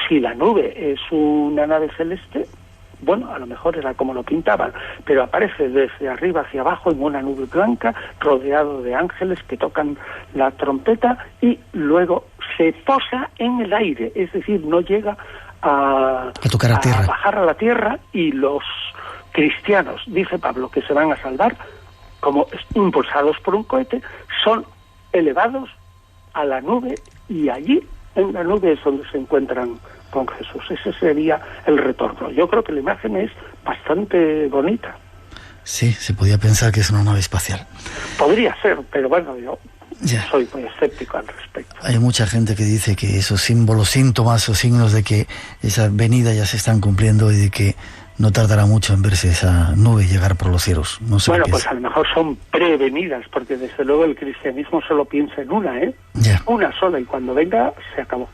Si la nube es una nave celeste, bueno, a lo mejor era como lo pintaban, pero aparece desde arriba hacia abajo en una nube blanca, rodeado de ángeles que tocan la trompeta y luego se posa en el aire, es decir, no llega a tocar a tierra, a bajar a la tierra, y los cristianos, dice Pablo, que se van a salvar, como impulsados por un cohete, son elevados a la nube, y allí en la nube es donde se encuentran con Jesús. Ese sería el retorno. Yo creo que la imagen es bastante bonita. Sí, se podía pensar que es una nave espacial. Podría ser, pero bueno, yo soy muy escéptico al respecto. Hay mucha gente que dice que esos símbolos, síntomas o signos de que esa venida ya se están cumpliendo y de que no tardará mucho en verse esa nube llegar por los cielos. No sé. Bueno, pues a lo mejor son prevenidas, porque desde luego el cristianismo solo piensa en una, ¿eh? Ya. Una sola, y cuando venga se acabó.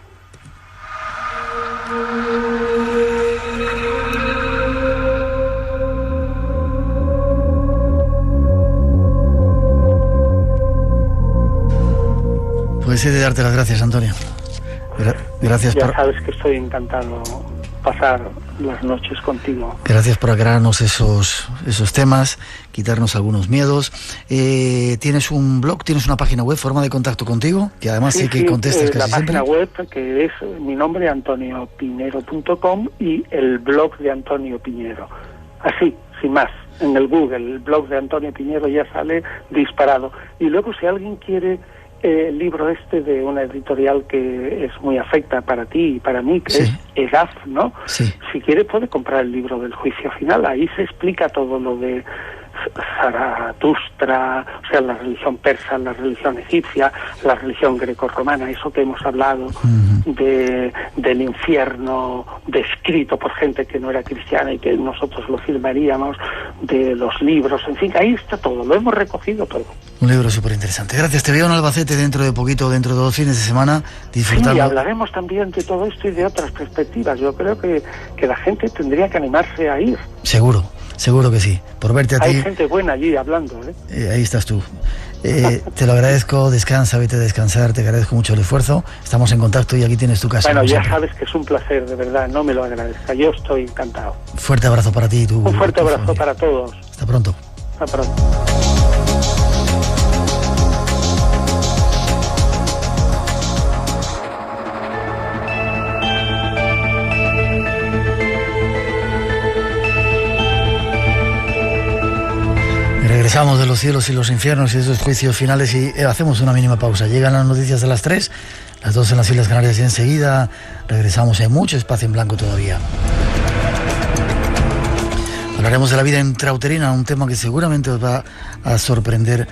Pues he de darte las gracias, Antonio. Gracias ya por... sabes que estoy encantado pasar las noches contigo. Gracias por aclararnos esos temas, quitarnos algunos miedos. ¿Tienes un blog, tienes una página web, forma de contacto contigo? Que además sí que contestas casi siempre. La página web, que es mi nombre, antoniopinero.com, y el blog de Antonio Piñero. Así, sin más, en el Google, el blog de Antonio Piñero ya sale disparado. Y luego, si alguien quiere el libro de una editorial que es muy afecta para ti y para mí, que es EGAF, ¿no? Sí. Si quiere puede comprar el libro del juicio final. Ahí se explica todo lo de Zaratustra, o sea, la religión persa, la religión egipcia, la religión grecorromana, eso que hemos hablado, del infierno descrito por gente que no era cristiana y que nosotros lo firmaríamos, de los libros, en fin, ahí está todo, lo hemos recogido todo. Un libro súper interesante. Gracias, te veo en Albacete dentro de poquito, dentro de 2 fines de semana, disfrutando. Sí, hablaremos también de todo esto y de otras perspectivas. Yo creo que la gente tendría que animarse a ir. Seguro que sí, por verte a ti. Hay gente buena allí hablando, ahí estás tú. Te lo agradezco, descansa, vete a descansar, te agradezco mucho el esfuerzo, estamos en contacto y aquí tienes tu casa. Bueno, ya sabes que es un placer, de verdad, no me lo agradezca, yo estoy encantado. Fuerte abrazo para ti y tu... Un fuerte abrazo familia. para todos. Hasta pronto. Hasta pronto. Regresamos de los cielos y los infiernos y esos juicios finales y hacemos una mínima pausa. Llegan las noticias de las 3, las 2 en las Islas Canarias y enseguida regresamos. Hay mucho espacio en blanco todavía. Hablaremos de la vida intrauterina, un tema que seguramente os va a sorprender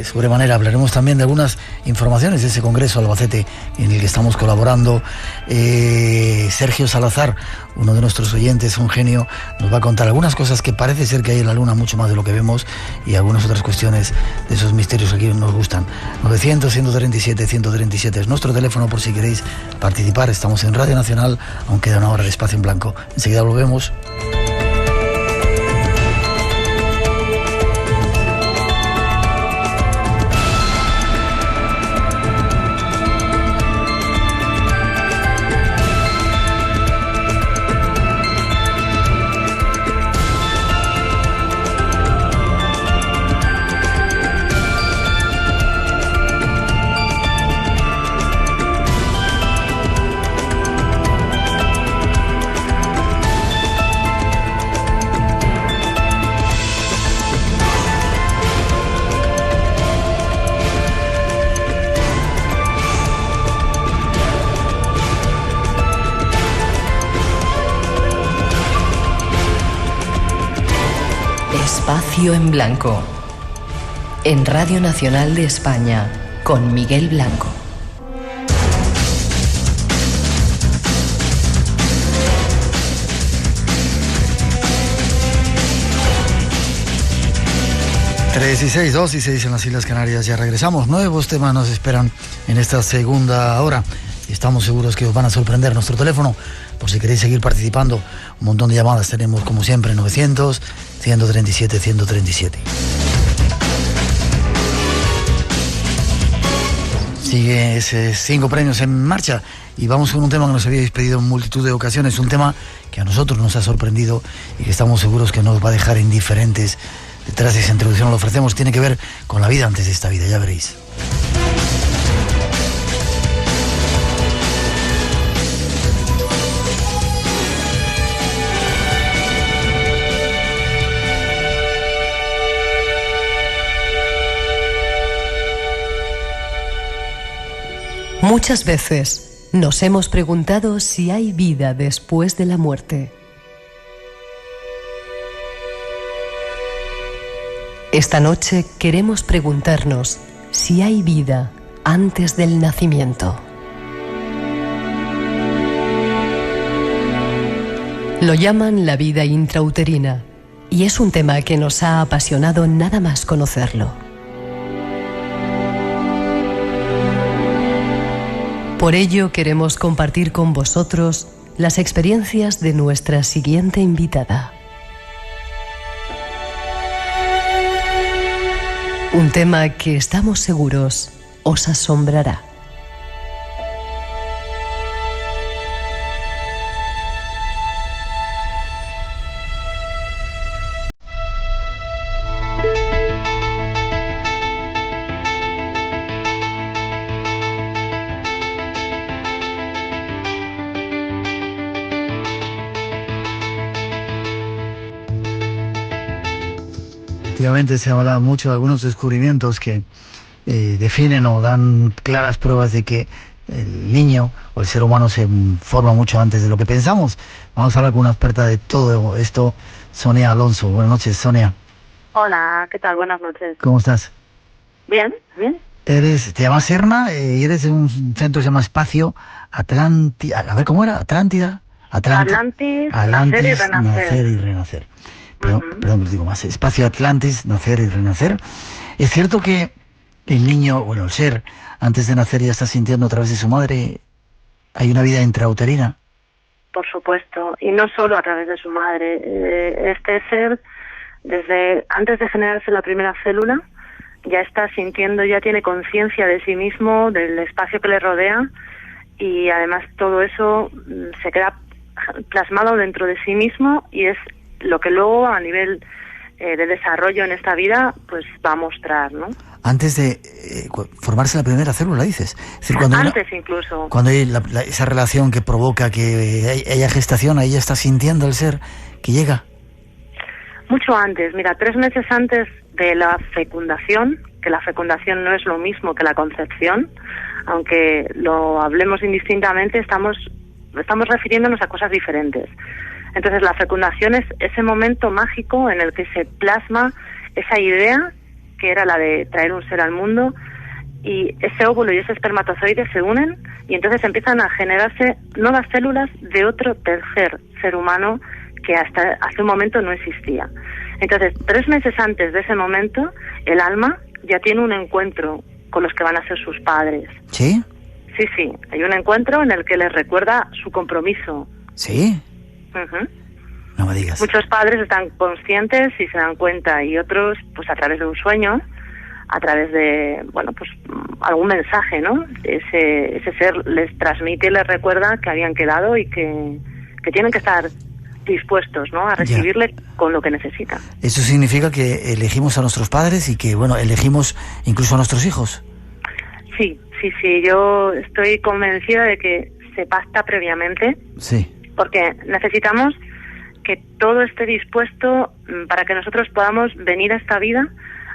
sobremanera. Hablaremos también de algunas informaciones de ese Congreso Albacete en el que estamos colaborando. Sergio Salazar, uno de nuestros oyentes, un genio, nos va a contar algunas cosas que parece ser que hay en la Luna, mucho más de lo que vemos, y algunas otras cuestiones de esos misterios que aquí nos gustan. 900-137-137 es nuestro teléfono por si queréis participar. Estamos en Radio Nacional, aún queda una hora de espacio en blanco. Enseguida volvemos. Lienzo en Blanco. En Radio Nacional de España, con Miguel Blanco. Tres y 6, 2 y 6 en las Islas Canarias. Ya regresamos. Nuevos temas nos esperan en esta segunda hora. Estamos seguros que os van a sorprender. Nuestro teléfono, por si queréis seguir participando, un montón de llamadas tenemos como siempre, 900-137-137. Sigue ese 5 premios en marcha y vamos con un tema que nos habíais pedido en multitud de ocasiones, un tema que a nosotros nos ha sorprendido y que estamos seguros que nos va a dejar indiferentes. Detrás de esa introducción lo ofrecemos, tiene que ver con la vida antes de esta vida, ya veréis. Muchas veces nos hemos preguntado si hay vida después de la muerte. Esta noche queremos preguntarnos si hay vida antes del nacimiento. Lo llaman la vida intrauterina y es un tema que nos ha apasionado nada más conocerlo. Por ello queremos compartir con vosotros las experiencias de nuestra siguiente invitada. Un tema que estamos seguros os asombrará. Efectivamente se habla mucho de algunos descubrimientos que definen o dan claras pruebas de que el niño o el ser humano se forma mucho antes de lo que pensamos. Vamos a hablar con una experta de todo esto, Sonia Alonso. Buenas noches, Sonia. Hola, ¿qué tal? Buenas noches. ¿Cómo estás? Bien, bien. Te llamas Serna y eres de un centro que se llama Espacio Atlántida. A ver, ¿cómo era? ¿Atlántida? Atlantis, nacer y renacer. Perdón, digo más. Espacio Atlantis, nacer y renacer. ¿Es cierto que el niño, bueno, el ser, antes de nacer ya está sintiendo a través de su madre, hay una vida intrauterina? Por supuesto, y no solo a través de su madre. Este ser, desde antes de generarse la primera célula, ya está sintiendo, ya tiene conciencia de sí mismo, del espacio que le rodea, y además todo eso se queda plasmado dentro de sí mismo y es lo que luego a nivel de desarrollo en esta vida pues va a mostrar, ¿no? Antes de formarse la primera célula, dices. Es decir, cuando incluso. Cuando hay esa relación que provoca que haya gestación, ahí ya está sintiendo el ser que llega. Mucho antes, mira, 3 meses antes de la fecundación, que la fecundación no es lo mismo que la concepción, aunque lo hablemos indistintamente, estamos refiriéndonos a cosas diferentes. Entonces la fecundación es ese momento mágico en el que se plasma esa idea que era la de traer un ser al mundo y ese óvulo y ese espermatozoide se unen y entonces empiezan a generarse nuevas células de otro tercer ser humano que hasta hace un momento no existía. Entonces 3 meses antes de ese momento el alma ya tiene un encuentro con los que van a ser sus padres. ¿Sí? Sí, hay un encuentro en el que les recuerda su compromiso. ¿Sí? Uh-huh. No me digas. Muchos padres están conscientes y se dan cuenta y otros pues a través de un sueño, a través de, bueno, pues algún mensaje, ¿no? Ese ser les transmite y les recuerda que habían quedado y que tienen que estar dispuestos, ¿no? A recibirle con lo que necesitan. Eso significa que elegimos a nuestros padres y que, bueno, elegimos incluso a nuestros hijos. Sí, yo estoy convencida de que se pacta previamente. Sí. Porque necesitamos que todo esté dispuesto para que nosotros podamos venir a esta vida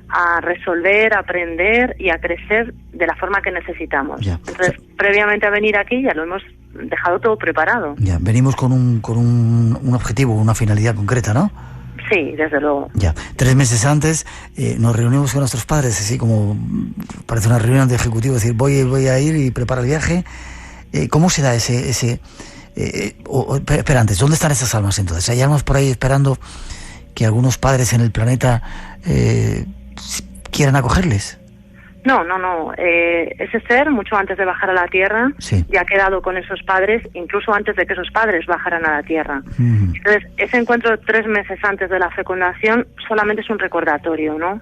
a resolver, a aprender y a crecer de la forma que necesitamos. Ya. Entonces, previamente a venir aquí ya lo hemos dejado todo preparado. Ya, venimos con un objetivo, una finalidad concreta, ¿no? Sí, desde luego. Ya, 3 meses antes nos reunimos con nuestros padres, así como parece una reunión de ejecutivo, es decir, voy a ir y prepara el viaje. ¿Cómo se da ese espera, antes, ¿dónde están esas almas entonces? ¿Hay almas por ahí esperando que algunos padres en el planeta quieran acogerles? No. Ese ser, mucho antes de bajar a la Tierra, sí, ya ha quedado con esos padres, incluso antes de que esos padres bajaran a la Tierra. Uh-huh. Entonces, ese encuentro 3 meses antes de la fecundación solamente es un recordatorio, ¿no?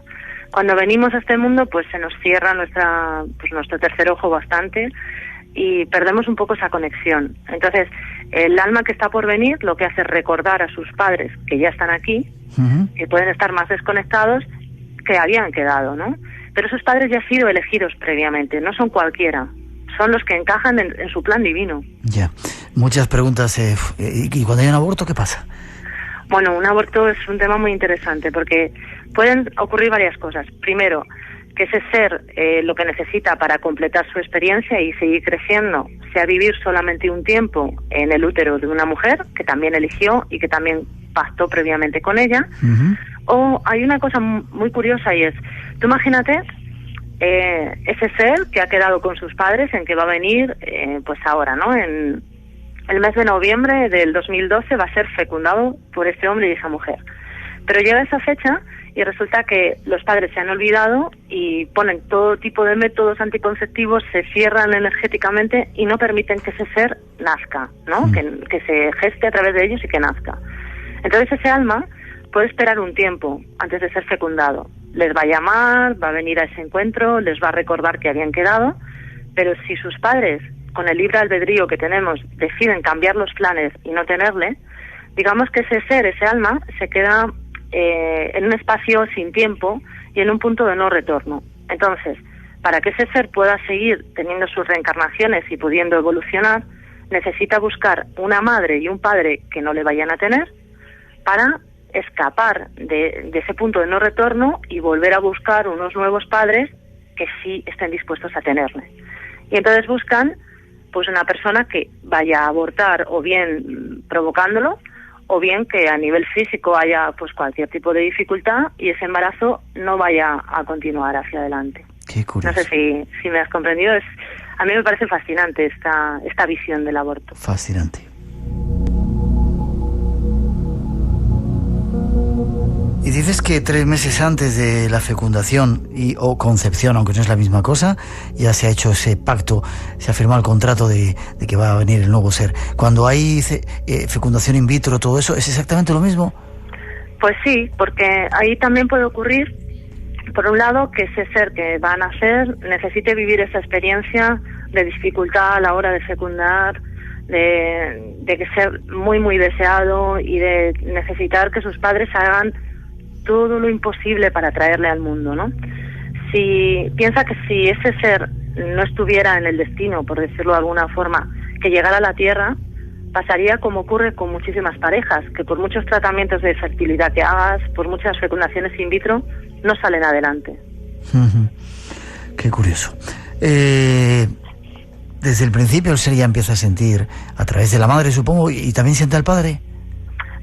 Cuando venimos a este mundo, pues se nos cierra nuestro tercer ojo bastante y perdemos un poco esa conexión. Entonces, el alma que está por venir lo que hace es recordar a sus padres que ya están aquí, uh-huh, que pueden estar más desconectados, que habían quedado, ¿no? Pero esos padres ya han sido elegidos previamente, no son cualquiera, son los que encajan en su plan divino. Ya, muchas preguntas. ¿Y cuando hay un aborto, qué pasa? Bueno, un aborto es un tema muy interesante porque pueden ocurrir varias cosas. Primero, que ese ser lo que necesita para completar su experiencia y seguir creciendo sea vivir solamente un tiempo en el útero de una mujer que también eligió y que también pactó previamente con ella. Uh-huh. O hay una cosa muy curiosa y es, tú imagínate ese ser que ha quedado con sus padres en que va a venir pues ahora, ¿no? En el mes de noviembre del 2012 va a ser fecundado por este hombre y esa mujer. Pero llega esa fecha y resulta que los padres se han olvidado y ponen todo tipo de métodos anticonceptivos, se cierran energéticamente y no permiten que ese ser nazca, ¿no? Que se geste a través de ellos y que nazca. Entonces ese alma puede esperar un tiempo antes de ser fecundado. Les va a llamar, va a venir a ese encuentro, les va a recordar que habían quedado, pero si sus padres, con el libre albedrío que tenemos, deciden cambiar los planes y no tenerle, digamos que ese ser, ese alma, se queda en un espacio sin tiempo y en un punto de no retorno. Entonces, para que ese ser pueda seguir teniendo sus reencarnaciones y pudiendo evolucionar, necesita buscar una madre y un padre que no le vayan a tener para escapar de ese punto de no retorno y volver a buscar unos nuevos padres que sí estén dispuestos a tenerle. Y entonces buscan pues una persona que vaya a abortar o bien provocándolo o bien que a nivel físico haya pues cualquier tipo de dificultad y ese embarazo no vaya a continuar hacia adelante. Qué curioso. No sé si me has comprendido. A mí me parece fascinante esta visión del aborto. Fascinante. Y dices que 3 meses antes de la fecundación o concepción, aunque no es la misma cosa, ya se ha hecho ese pacto, se ha firmado el contrato de que va a venir el nuevo ser. Cuando hay fecundación in vitro, todo eso, ¿es exactamente lo mismo? Pues sí, porque ahí también puede ocurrir, por un lado, que ese ser que va a nacer necesite vivir esa experiencia de dificultad a la hora de fecundar, de que ser muy, muy deseado y de necesitar que sus padres hagan todo lo imposible para traerle al mundo, ¿no? Piensa que si ese ser no estuviera en el destino, por decirlo de alguna forma, que llegara a la Tierra, pasaría como ocurre con muchísimas parejas, que por muchos tratamientos de fertilidad que hagas, por muchas fecundaciones in vitro, no salen adelante. Uh-huh. Qué curioso. Desde el principio el ser ya empieza a sentir, a través de la madre, supongo, y también siente al padre.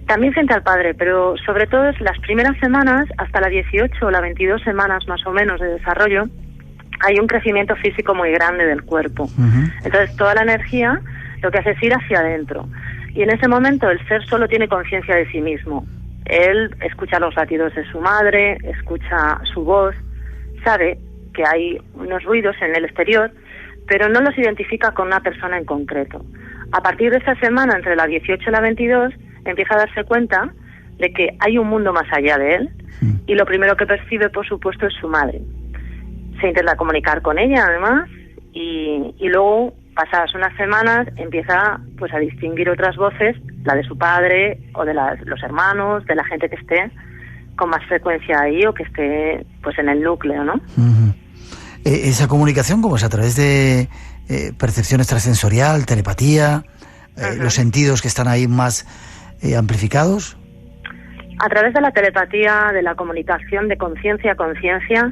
También siente al padre, pero sobre todo es las primeras semanas, hasta las 18 o las 22 semanas más o menos de desarrollo, hay un crecimiento físico muy grande del cuerpo. Uh-huh. Entonces toda la energía lo que hace es ir hacia adentro. Y en ese momento el ser solo tiene conciencia de sí mismo. Él escucha los latidos de su madre, escucha su voz, sabe que hay unos ruidos en el exterior, pero no los identifica con una persona en concreto. A partir de esa semana, entre la 18 y la 22, empieza a darse cuenta de que hay un mundo más allá de él y lo primero que percibe, por supuesto, es su madre. Se intenta comunicar con ella, además, y luego, pasadas unas semanas, empieza pues a distinguir otras voces, la de su padre o de los hermanos, de la gente que esté con más frecuencia ahí o que esté pues en el núcleo, ¿no? Uh-huh. ¿Esa comunicación cómo es? ¿A través de percepción extrasensorial, telepatía, uh-huh, los sentidos que están ahí más amplificados? A través de la telepatía, de la comunicación de conciencia a conciencia,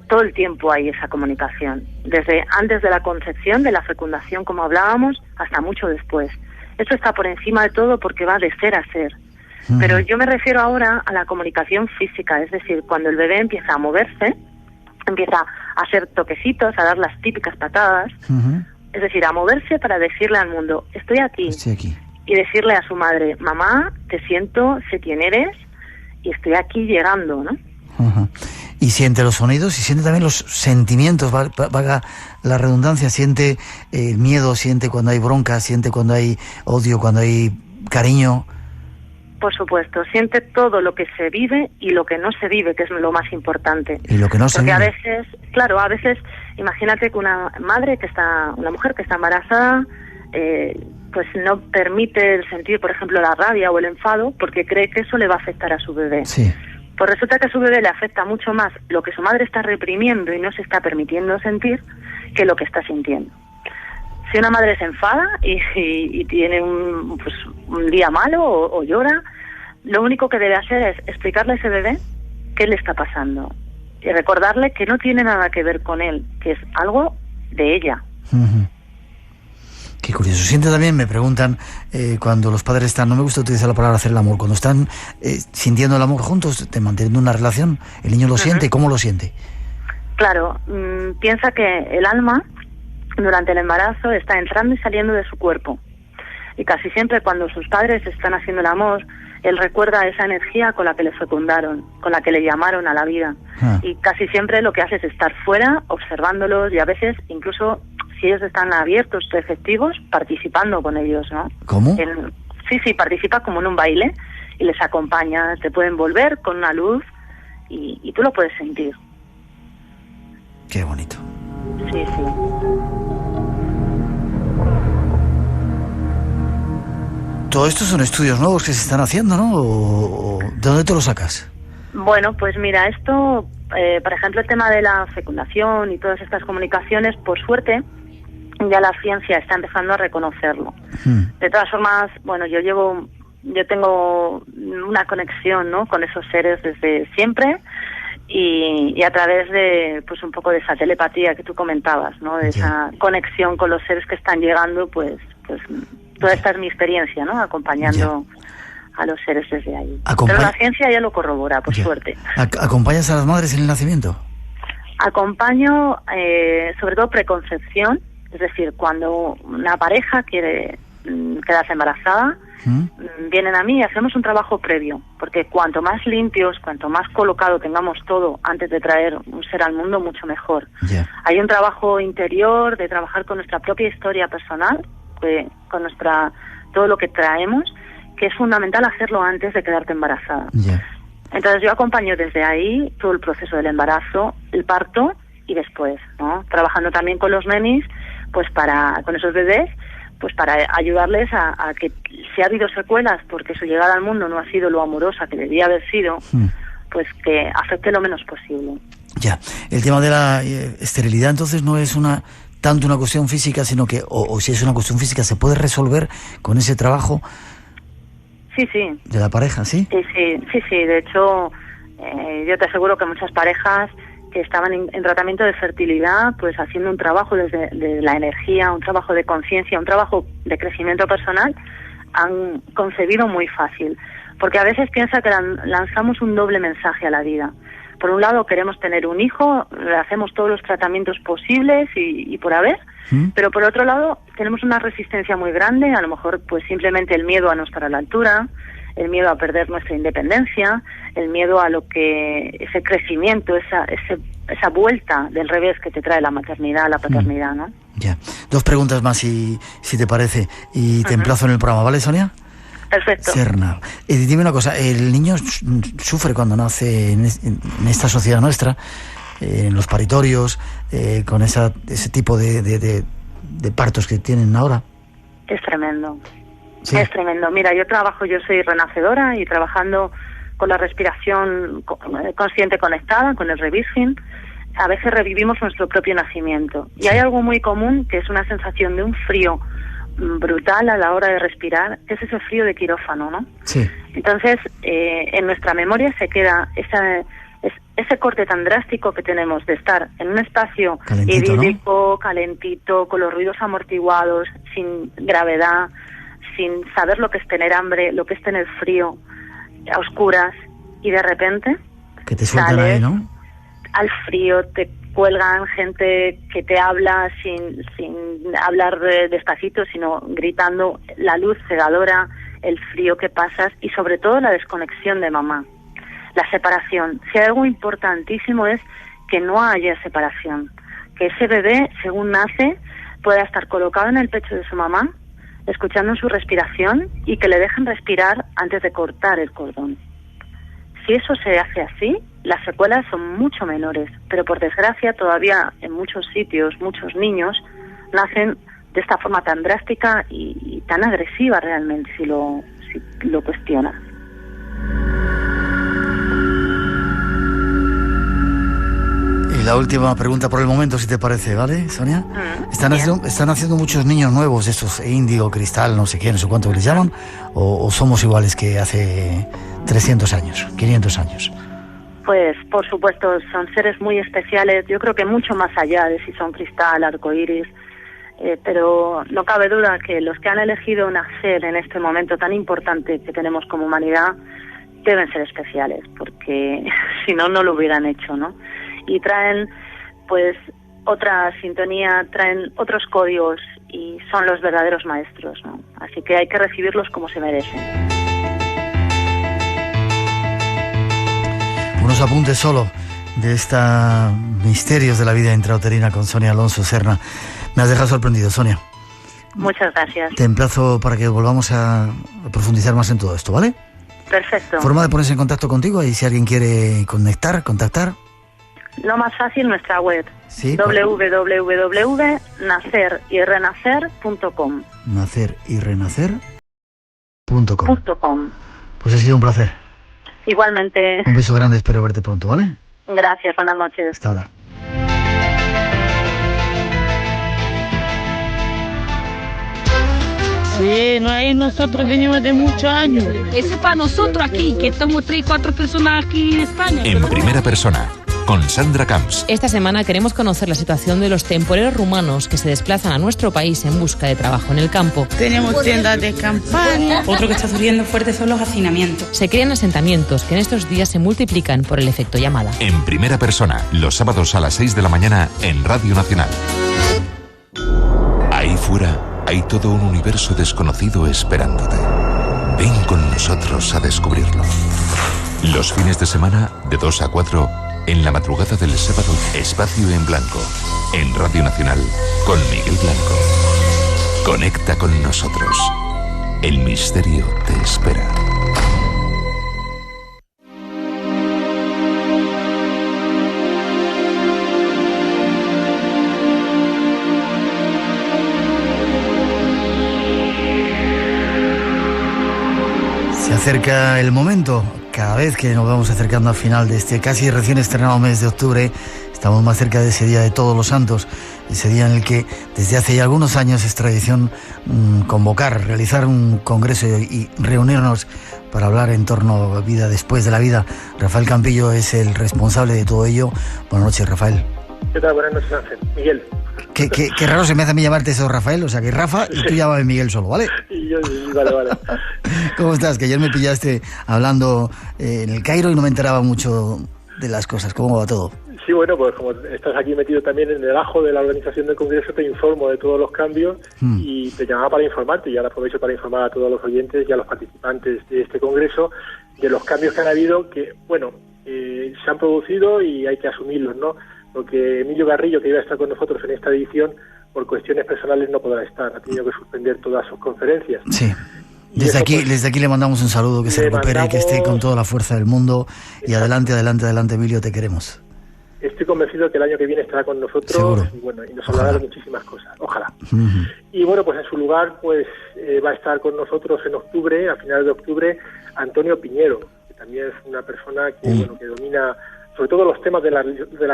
todo el tiempo hay esa comunicación, desde antes de la concepción, de la fecundación, como hablábamos, hasta mucho después. Esto está por encima de todo porque va de ser a ser. Pero yo me refiero ahora a la comunicación física, es decir, cuando el bebé empieza a moverse, empieza a hacer toquecitos, a dar las típicas patadas, es decir, a moverse para decirle al mundo, estoy aquí. Y decirle a su madre, mamá, te siento, sé quién eres y estoy aquí llegando, ¿no? Y siente los sonidos y siente también los sentimientos, valga la redundancia, siente el miedo, siente cuando hay bronca, siente cuando hay odio, cuando hay cariño. Por supuesto, siente todo lo que se vive y lo que no se vive, que es lo más importante. Y lo que no se vive. Porque a veces, claro, imagínate que una mujer que está embarazada, pues no permite el sentir, por ejemplo, la rabia o el enfado, porque cree que eso le va a afectar a su bebé. Sí. Pues resulta que a su bebé le afecta mucho más lo que su madre está reprimiendo y no se está permitiendo sentir que lo que está sintiendo. Si una madre se enfada y tiene un día malo o llora, lo único que debe hacer es explicarle a ese bebé qué le está pasando y recordarle que no tiene nada que ver con él, que es algo de ella. Qué curioso. Siente también, me preguntan, cuando los padres están, no me gusta utilizar la palabra hacer el amor, cuando están sintiendo el amor juntos, manteniendo una relación, ¿el niño lo siente? ¿Cómo lo siente? Claro, piensa que el alma durante el embarazo está entrando y saliendo de su cuerpo. Y casi siempre cuando sus padres están haciendo el amor, él recuerda esa energía con la que le fecundaron, con la que le llamaron a la vida. Y casi siempre lo que hace es estar fuera, observándolos y a veces incluso, si ellos están abiertos, receptivos, participando con ellos, ¿no? ¿Cómo? Sí, participa como en un baile y les acompaña. Te pueden envolver con una luz y tú lo puedes sentir. Qué bonito. Sí. Todo esto son estudios nuevos que se están haciendo, ¿no? ¿O de dónde te lo sacas? Bueno, pues mira, esto, por ejemplo, el tema de la fecundación y todas estas comunicaciones, por suerte, ya la ciencia está empezando a reconocerlo. De todas formas, bueno, yo tengo una conexión, ¿no?, con esos seres desde siempre y a través de, pues, un poco de esa telepatía que tú comentabas, ¿no?, de esa conexión con los seres que están llegando, pues toda esta es mi experiencia, ¿no?, acompañando a los seres desde ahí. Pero la ciencia ya lo corrobora, por suerte. ¿Acompañas a las madres en el nacimiento? Acompaño, sobre todo preconcepción, es decir, cuando una pareja quiere quedarse embarazada, vienen a mí y hacemos un trabajo previo, porque cuanto más limpios, cuanto más colocado tengamos todo antes de traer un ser al mundo, mucho mejor. Hay un trabajo interior de trabajar con nuestra propia historia personal, con todo lo que traemos, que es fundamental hacerlo antes de quedarte embarazada. Entonces yo acompaño desde ahí todo el proceso del embarazo, el parto y después, ¿no? Trabajando también con los nenis, pues con esos bebés, pues para ayudarles a que si ha habido secuelas porque su llegada al mundo no ha sido lo amorosa que debía haber sido, pues que afecte lo menos posible. El tema de la esterilidad entonces no es tanto una cuestión física, sino que, o si es una cuestión física, ¿se puede resolver con ese trabajo? Sí. ¿De la pareja, sí? Sí. De hecho, yo te aseguro que muchas parejas que estaban en tratamiento de fertilidad, pues haciendo un trabajo desde la energía, un trabajo de conciencia, un trabajo de crecimiento personal, han concebido muy fácil. Porque a veces piensa que lanzamos un doble mensaje a la vida. Por un lado queremos tener un hijo, le hacemos todos los tratamientos posibles y por haber, pero por otro lado tenemos una resistencia muy grande, a lo mejor pues simplemente el miedo a no estar a la altura, el miedo a perder nuestra independencia, el miedo a lo que ese crecimiento, esa vuelta del revés que te trae la maternidad, la paternidad, ¿no? Dos preguntas más, si te parece, y te emplazo en el programa, ¿vale, Sonia? Perfecto. Dime una cosa, el niño sufre cuando nace en esta sociedad nuestra, en los paritorios, con ese tipo de partos que tienen ahora. Es tremendo. Sí. Es tremendo. Mira, yo soy renacedora y trabajando con la respiración consciente conectada, con el Rebirthing, a veces revivimos nuestro propio nacimiento. Y hay algo muy común, que es una sensación de un frío brutal a la hora de respirar, que es ese frío de quirófano, ¿no? Sí. Entonces, en nuestra memoria se queda ese corte tan drástico que tenemos de estar en un espacio idílico, calentito, con los ruidos amortiguados, sin gravedad, sin saber lo que es tener hambre, lo que es tener frío, a oscuras, y de repente que te sueltan sales ahí, ¿no? al frío, te cuelgan gente que te habla sin hablar despacito, sino gritando, la luz cegadora, el frío que pasas y sobre todo la desconexión de mamá, la separación. Si hay algo importantísimo es que no haya separación, que ese bebé, según nace, pueda estar colocado en el pecho de su mamá, escuchando su respiración y que le dejen respirar antes de cortar el cordón. Si eso se hace así, las secuelas son mucho menores, pero por desgracia todavía en muchos sitios, muchos niños nacen de esta forma tan drástica y tan agresiva realmente, si lo cuestionas. Y la última pregunta por el momento, si te parece, ¿vale, Sonia? ¿Están haciendo muchos niños nuevos, estos índigo, cristal, no sé qué, no sé cuánto les llaman? ¿O somos iguales que hace 300 años, 500 años? Pues, por supuesto, son seres muy especiales, yo creo que mucho más allá de si son cristal, arcoíris, pero no cabe duda que los que han elegido nacer en este momento tan importante que tenemos como humanidad deben ser especiales, porque si no, no lo hubieran hecho, ¿no? Y traen, pues, otra sintonía, traen otros códigos y son los verdaderos maestros, ¿no? Así que hay que recibirlos como se merecen. Unos apuntes solo de esta Misterios de la Vida Intrauterina con Sonia Alonso Serna. Me has dejado sorprendido, Sonia. Muchas gracias. Te emplazo para que volvamos a profundizar más en todo esto, ¿vale? Perfecto. Forma de ponerse en contacto contigo y si alguien quiere contactar. Lo más fácil, nuestra web. Sí, www.naceryrrenacer.com. Naceryrrenacer.com. Pues ha sido un placer. Igualmente. Un beso grande, espero verte pronto, ¿vale? Gracias, buenas noches. Hasta ahora. Sí, no hay nosotros venimos de muchos años. Eso es para nosotros aquí, que estamos 3 y 4 personas aquí en España. En primera persona, con Sandra Camps. Esta semana queremos conocer la situación de los temporeros rumanos que se desplazan a nuestro país en busca de trabajo en el campo. Tenemos tiendas de campaña. Otro que está subiendo fuerte son los hacinamientos. Se crean asentamientos que en estos días se multiplican por el efecto llamada. En primera persona, los sábados a las 6 de la mañana en Radio Nacional. Ahí fuera hay todo un universo desconocido esperándote. Ven con nosotros a descubrirlo. Los fines de semana, de 2 a 4, en la madrugada del sábado, Espacio en Blanco, en Radio Nacional, con Miguel Blanco. Conecta con nosotros. El misterio te espera. Se acerca el momento. Cada vez que nos vamos acercando al final de este casi recién estrenado mes de octubre, estamos más cerca de ese día de Todos los Santos, ese día en el que desde hace ya algunos años es tradición realizar un congreso y reunirnos para hablar en torno a vida después de la vida. Rafael Campillo es el responsable de todo ello. Buenas noches, Rafael. ¿Qué tal? Buenas noches, Ángel. Miguel. Qué raro se me hace a mí llamarte eso, Rafael, o sea que Rafa y tú llámame Miguel solo, ¿vale? Vale. ¿Cómo estás? Que ayer me pillaste hablando en el Cairo y no me enteraba mucho de las cosas. ¿Cómo va todo? Sí, bueno, pues como estás aquí metido también en el ajo de la organización del Congreso, te informo de todos los cambios y te llamaba para informarte, y ahora aprovecho para informar a todos los oyentes y a los participantes de este Congreso de los cambios que han habido, que, bueno, se han producido y hay que asumirlos, ¿no? Porque Emilio Garrillo, que iba a estar con nosotros en esta edición, por cuestiones personales no podrá estar, ha tenido que suspender todas sus conferencias. Sí. Desde aquí le mandamos un saludo, que se recupere, que esté con toda la fuerza del mundo y adelante, Emilio, te queremos. Estoy convencido que el año que viene estará con nosotros. Seguro. Y bueno, y nos hablará de muchísimas cosas, ojalá. Y bueno, pues en su lugar pues va a estar con nosotros en octubre, a finales de octubre, Antonio Piñero, que también es una persona que, bueno, que domina sobre todo los temas de la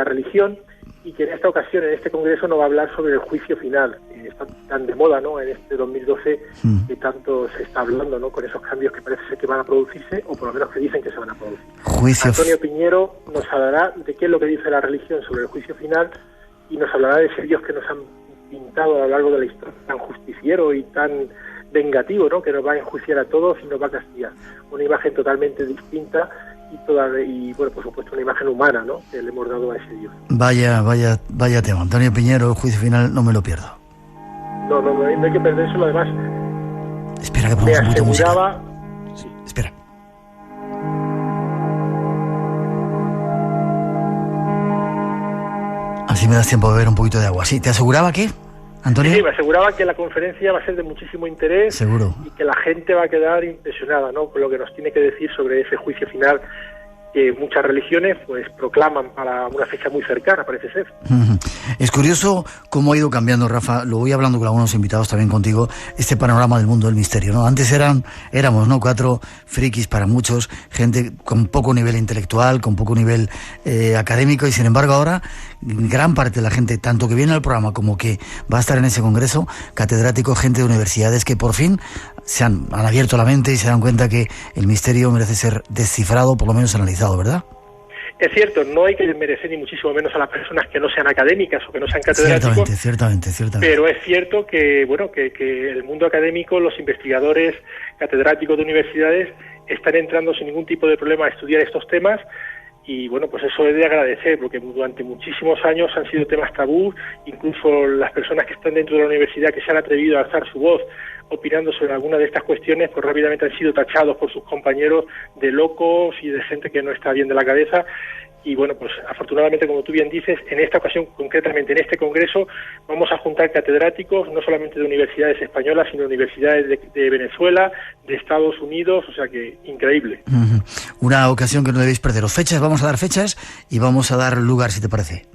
religión, y que en esta ocasión, en este congreso, nos va a hablar sobre el juicio final, que está tan de moda, ¿no?, en este 2012, que tanto se está hablando, ¿no?, con esos cambios que parece ser que van a producirse, o por lo menos que dicen que se van a producir. Antonio Piñero nos hablará de qué es lo que dice la religión sobre el juicio final, y nos hablará de ese Dios que nos han pintado a lo largo de la historia, tan justiciero y tan vengativo, ¿no?, que nos va a enjuiciar a todos y nos va a castigar. Una imagen totalmente distinta y bueno, por supuesto, una imagen humana, ¿no?, que le hemos dado a ese Dios. Vaya tema. Antonio Piñero, el juicio final, no me lo pierdo. No hay que perdérselo. Además, espera que ponemos mucha música. Sí. Espera. Así me das tiempo de beber un poquito de agua. ¿Sí? ¿Te aseguraba qué, Antonio? Sí, me aseguraba que la conferencia va a ser de muchísimo interés. Seguro. Y que la gente va a quedar impresionada, ¿no?, con lo que nos tiene que decir sobre ese juicio final que muchas religiones pues proclaman para una fecha muy cercana, parece ser. Es curioso cómo ha ido cambiando, Rafa, lo voy hablando con algunos invitados también contigo, este panorama del mundo del misterio, ¿no? Antes éramos, ¿no?, 4 frikis para muchos, gente con poco nivel intelectual, con poco nivel académico, y sin embargo ahora gran parte de la gente, tanto que viene al programa como que va a estar en ese congreso, catedráticos, gente de universidades que por fin han abierto la mente y se dan cuenta que el misterio merece ser descifrado, por lo menos analizado, ¿verdad? Es cierto, no hay que desmerecer ni muchísimo menos a las personas que no sean académicas o que no sean catedráticos. Ciertamente. Pero es cierto que, bueno, que el mundo académico, los investigadores catedráticos de universidades están entrando sin ningún tipo de problema a estudiar estos temas. Y bueno, pues eso es de agradecer, porque durante muchísimos años han sido temas tabú. Incluso las personas que están dentro de la universidad, que se han atrevido a alzar su voz opinando sobre alguna de estas cuestiones, pues rápidamente han sido tachados por sus compañeros de locos y de gente que no está bien de la cabeza. Y bueno, pues afortunadamente, como tú bien dices, en esta ocasión, concretamente en este congreso, vamos a juntar catedráticos, no solamente de universidades españolas, sino de universidades de Venezuela, de Estados Unidos, o sea que increíble. Una ocasión que no debéis perderos. Fechas, vamos a dar fechas y vamos a dar lugar, si te parece.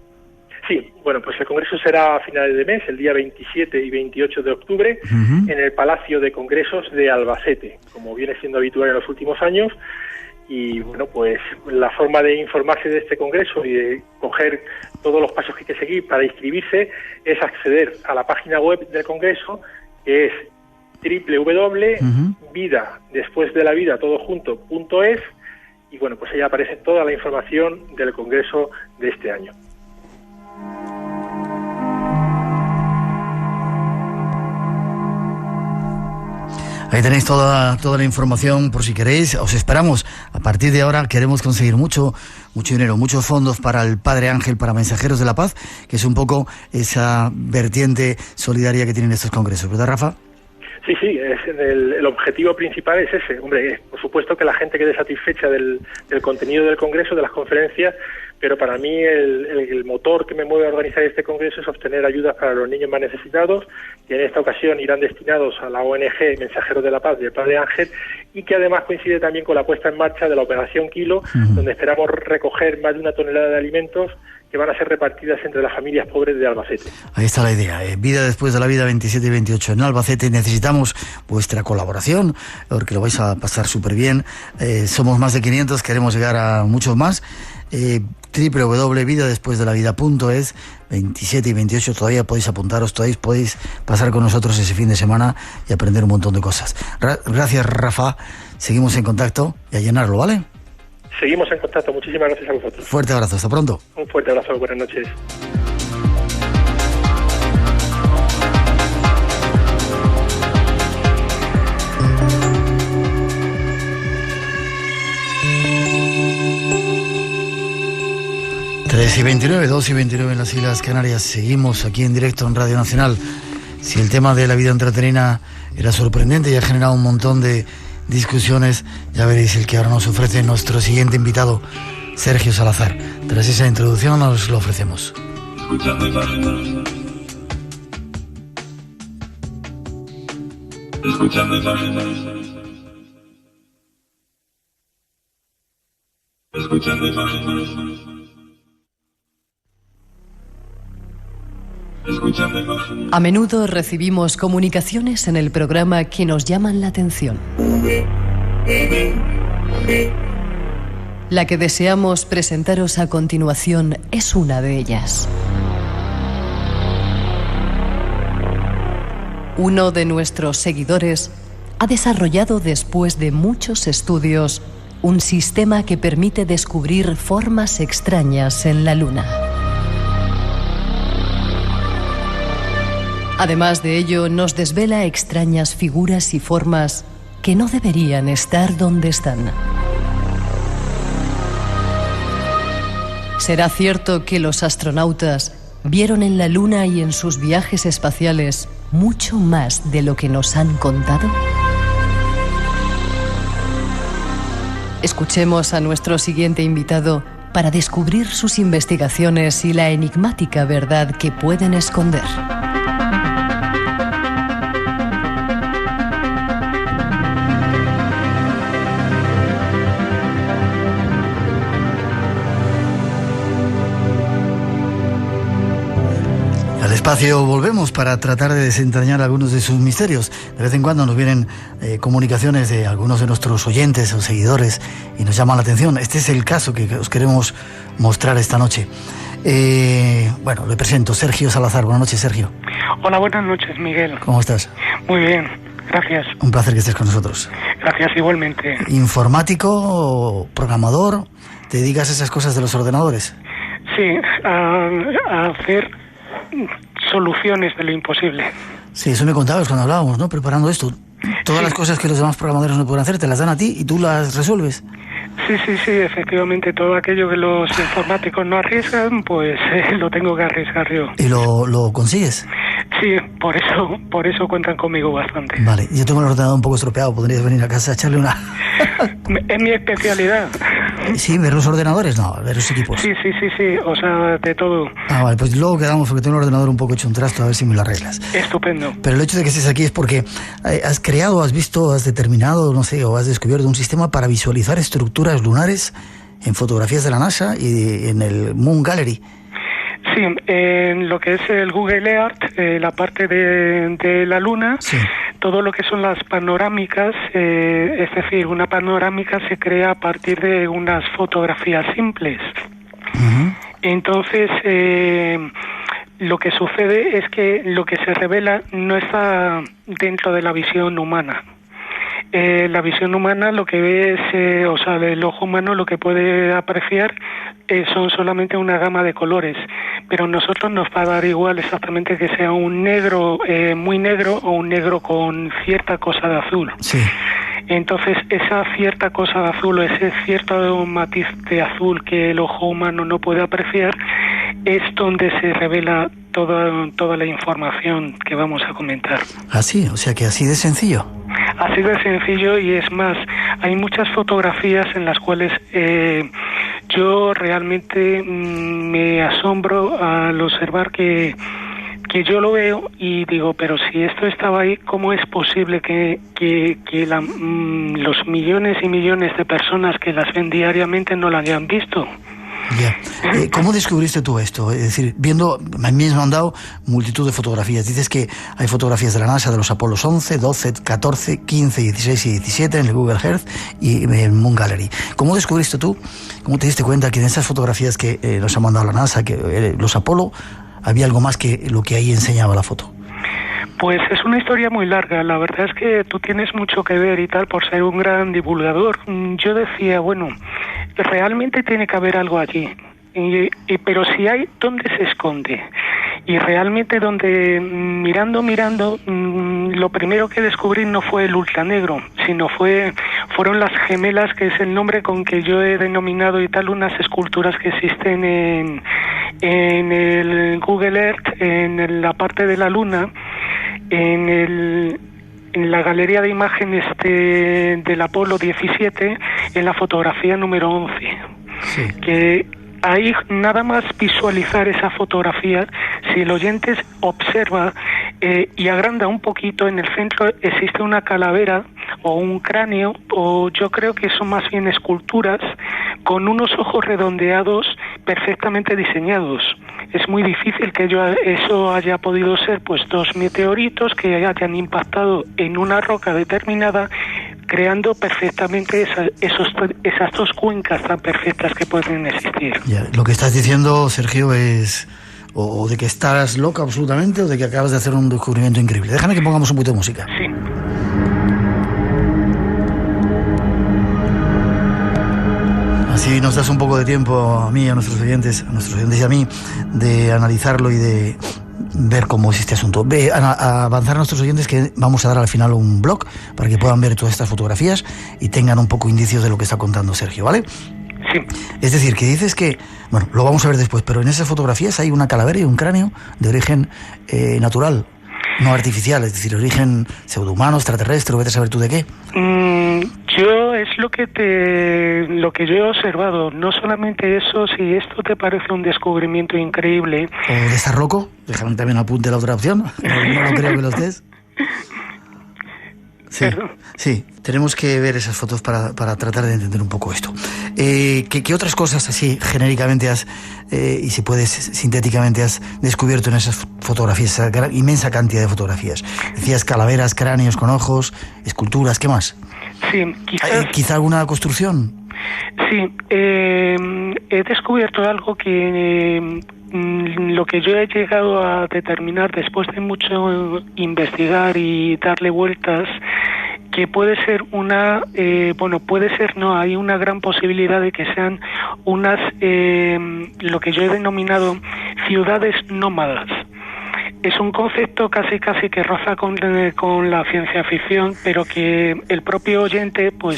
Sí, bueno, pues el congreso será a finales de mes, el día 27 y 28 de octubre, en el Palacio de Congresos de Albacete, como viene siendo habitual en los últimos años. Y bueno, pues la forma de informarse de este congreso y de coger todos los pasos que hay que seguir para inscribirse es acceder a la página web del congreso, que es www.vidadespuesdelavida.es, y bueno, pues ahí aparece toda la información del congreso de este año. Ahí tenéis toda la información por si queréis. Os esperamos. A partir de ahora queremos conseguir mucho dinero, muchos fondos para el Padre Ángel, para Mensajeros de la Paz, que es un poco esa vertiente solidaria que tienen estos congresos, ¿verdad, Rafa? Sí, el objetivo principal es ese. Hombre, por supuesto que la gente quede satisfecha del contenido del congreso, de las conferencias, pero para mí el motor que me mueve a organizar este congreso es obtener ayudas para los niños más necesitados, que en esta ocasión irán destinados a la ONG Mensajeros de la Paz del Padre Ángel, y que además coincide también con la puesta en marcha de la Operación Kilo, donde esperamos recoger más de 1 tonelada de alimentos que van a ser repartidas entre las familias pobres de Albacete. Ahí está la idea. Vida después de la vida, 27 y 28 en Albacete. Necesitamos vuestra colaboración, porque lo vais a pasar súper bien. Somos más de 500, queremos llegar a muchos más. www.vidadespuesdelavida.es, 27 y 28, todavía podéis apuntaros, todavía podéis pasar con nosotros ese fin de semana y aprender un montón de cosas. Gracias, Rafa. Seguimos en contacto y a llenarlo, ¿vale? Seguimos en contacto. Muchísimas gracias a vosotros. Fuerte abrazo. Hasta pronto. Un fuerte abrazo. Buenas noches. Y 29, 2 y 29 en las Islas Canarias. Seguimos aquí en directo en Radio Nacional. Si el tema de la vida entretenida era sorprendente y ha generado un montón de discusiones, ya veréis el que ahora nos ofrece nuestro siguiente invitado, Sergio Salazar. Tras esa introducción nos lo ofrecemos. Escuchando imágenes. Escuchando imágenes. Escuchando imágenes. A menudo recibimos comunicaciones en el programa que nos llaman la atención. La que deseamos presentaros a continuación es una de ellas. Uno de nuestros seguidores ha desarrollado, después de muchos estudios, un sistema que permite descubrir formas extrañas en la Luna. Además de ello, nos desvela extrañas figuras y formas que no deberían estar donde están. ¿Será cierto que los astronautas vieron en la Luna y en sus viajes espaciales mucho más de lo que nos han contado? Escuchemos a nuestro siguiente invitado para descubrir sus investigaciones y la enigmática verdad que pueden esconder. Espacio volvemos para tratar de desentrañar algunos de sus misterios. De vez en cuando nos vienen comunicaciones de algunos de nuestros oyentes o seguidores y nos llaman la atención. Este es el caso que os queremos mostrar esta noche. Bueno, le presento, Sergio Salazar. Buenas noches, Sergio. Hola, buenas noches, Miguel. ¿Cómo estás? Muy bien, gracias. Un placer que estés con nosotros. Gracias, igualmente. ¿Informático, programador? ¿Te dedicas a esas cosas de los ordenadores? Sí, a hacer soluciones de lo imposible. Sí, eso me contabas cuando hablábamos, ¿no? Preparando esto. Todas las cosas que los demás programadores no pueden hacer, te las dan a ti y tú las resuelves. Sí, efectivamente, todo aquello que los informáticos no arriesgan, pues lo tengo que arriesgar yo. ¿Y lo consigues? Sí, por eso cuentan conmigo bastante. Vale, yo tengo el ordenador un poco estropeado, podrías venir a casa a echarle una... Es mi especialidad. Sí, ver los ordenadores, no, ver los equipos. Sí, o sea, de todo. Ah, vale, pues luego quedamos porque tengo el ordenador un poco hecho un trasto, a ver si me lo arreglas. Estupendo. Pero el hecho de que estés aquí es porque has creado, has visto, has determinado, no sé, o has descubierto un sistema para visualizar estructuras lunares en fotografías de la NASA y en el Moon Gallery. Sí, en lo que es el Google Earth, la parte de la Luna, sí. Todo lo que son las panorámicas, es decir, una panorámica se crea a partir de unas fotografías simples. Uh-huh. Entonces, lo que sucede es que lo que se revela no está dentro de la visión humana. La visión humana lo que ve es, o sea, el ojo humano lo que puede apreciar son solamente una gama de colores, pero a nosotros nos va a dar igual exactamente que sea un negro muy negro o un negro con cierta cosa de azul. Sí. Entonces, esa cierta cosa de azul o ese cierto matiz de azul que el ojo humano no puede apreciar es donde se revela toda la información que vamos a comentar. Así, o sea que así de sencillo. Así de sencillo, y es más, hay muchas fotografías en las cuales yo realmente me asombro al observar que yo lo veo y digo, pero si esto estaba ahí, ¿cómo es posible que los millones y millones de personas que las ven diariamente no la hayan visto? Ya. ¿Cómo descubriste tú esto? Es decir, viendo, a mí me han dado multitud de fotografías. Dices que hay fotografías de la NASA de los Apolos 11, 12, 14, 15, 16 y 17 en el Google Earth y en el Moon Gallery. ¿Cómo descubriste tú? ¿Cómo te diste cuenta que en esas fotografías que nos ha mandado la NASA, que los Apolo, había algo más que lo que ahí enseñaba la foto? Pues es una historia muy larga. La verdad es que tú tienes mucho que ver y tal por ser un gran divulgador. Yo decía, bueno, realmente tiene que haber algo allí. Pero si hay, ¿dónde se esconde? Y realmente donde, mirando, lo primero que descubrí no fue el ultranegro, sino fueron las gemelas, que es el nombre con que yo he denominado y tal unas esculturas que existen en el Google Earth, en la parte de la Luna, en la galería de imágenes del Apolo 17, en la fotografía número 11. Sí. Que ahí, nada más visualizar esa fotografía, si el oyente observa y agranda un poquito, en el centro existe una calavera o un cráneo, o yo creo que son más bien esculturas con unos ojos redondeados perfectamente diseñados. Es muy difícil que eso haya podido ser pues dos meteoritos que hayan impactado en una roca determinada, creando perfectamente esas dos cuencas tan perfectas que pueden existir. Ya, lo que estás diciendo, Sergio, es o de que estás loca absolutamente o de que acabas de hacer un descubrimiento increíble. Déjame que pongamos un poquito de música. Sí. Así nos das un poco de tiempo a mí, a nuestros oyentes y a mí, de analizarlo y de ver cómo es este asunto. A avanzar a nuestros oyentes que vamos a dar al final un blog para que puedan ver todas estas fotografías y tengan un poco indicios de lo que está contando Sergio, ¿vale? Sí. Es decir, que dices que, bueno, lo vamos a ver después, pero en esas fotografías hay una calavera y un cráneo de origen natural, no artificial, es decir, origen pseudohumano, extraterrestre, vete a saber tú de qué. Yo es lo que yo he observado. No solamente eso, si esto te parece un descubrimiento increíble. ¿O de estar loco? Déjame también apunte la otra opción. No lo creo que lo estés. Sí, sí, tenemos que ver esas fotos para tratar de entender un poco esto. ¿Qué otras cosas así genéricamente y si puedes sintéticamente has descubierto en esas fotografías, esa inmensa cantidad de fotografías? Decías calaveras, cráneos con ojos, esculturas, ¿qué más? Sí, ¿Quizá alguna construcción? Sí, he descubierto algo que lo que yo he llegado a determinar después de mucho investigar y darle vueltas, que puede ser hay una gran posibilidad de que sean unas, lo que yo he denominado ciudades nómadas. Es un concepto casi que roza con la ciencia ficción, pero que el propio oyente, pues,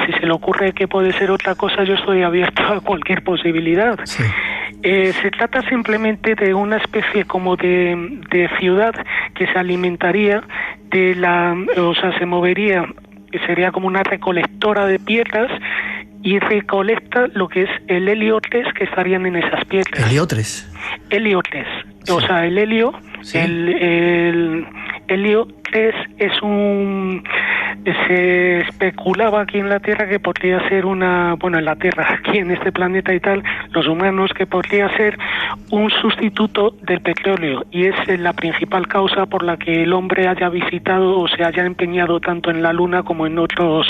si se le ocurre que puede ser otra cosa, yo estoy abierto a cualquier posibilidad. Sí. Se trata simplemente de una especie como de ciudad que se alimentaría se movería, sería como una recolectora de piedras y recolecta lo que es el helio 3 que estarían en esas piedras. ¿Helio 3? Helio 3. Sí. O sea, el helio, sí. El helio 3 se especulaba aquí en la Tierra que podría ser en la Tierra, aquí en este planeta y tal, los humanos, que podría ser un sustituto del petróleo, y es la principal causa por la que el hombre haya visitado o se haya empeñado tanto en la Luna como en otros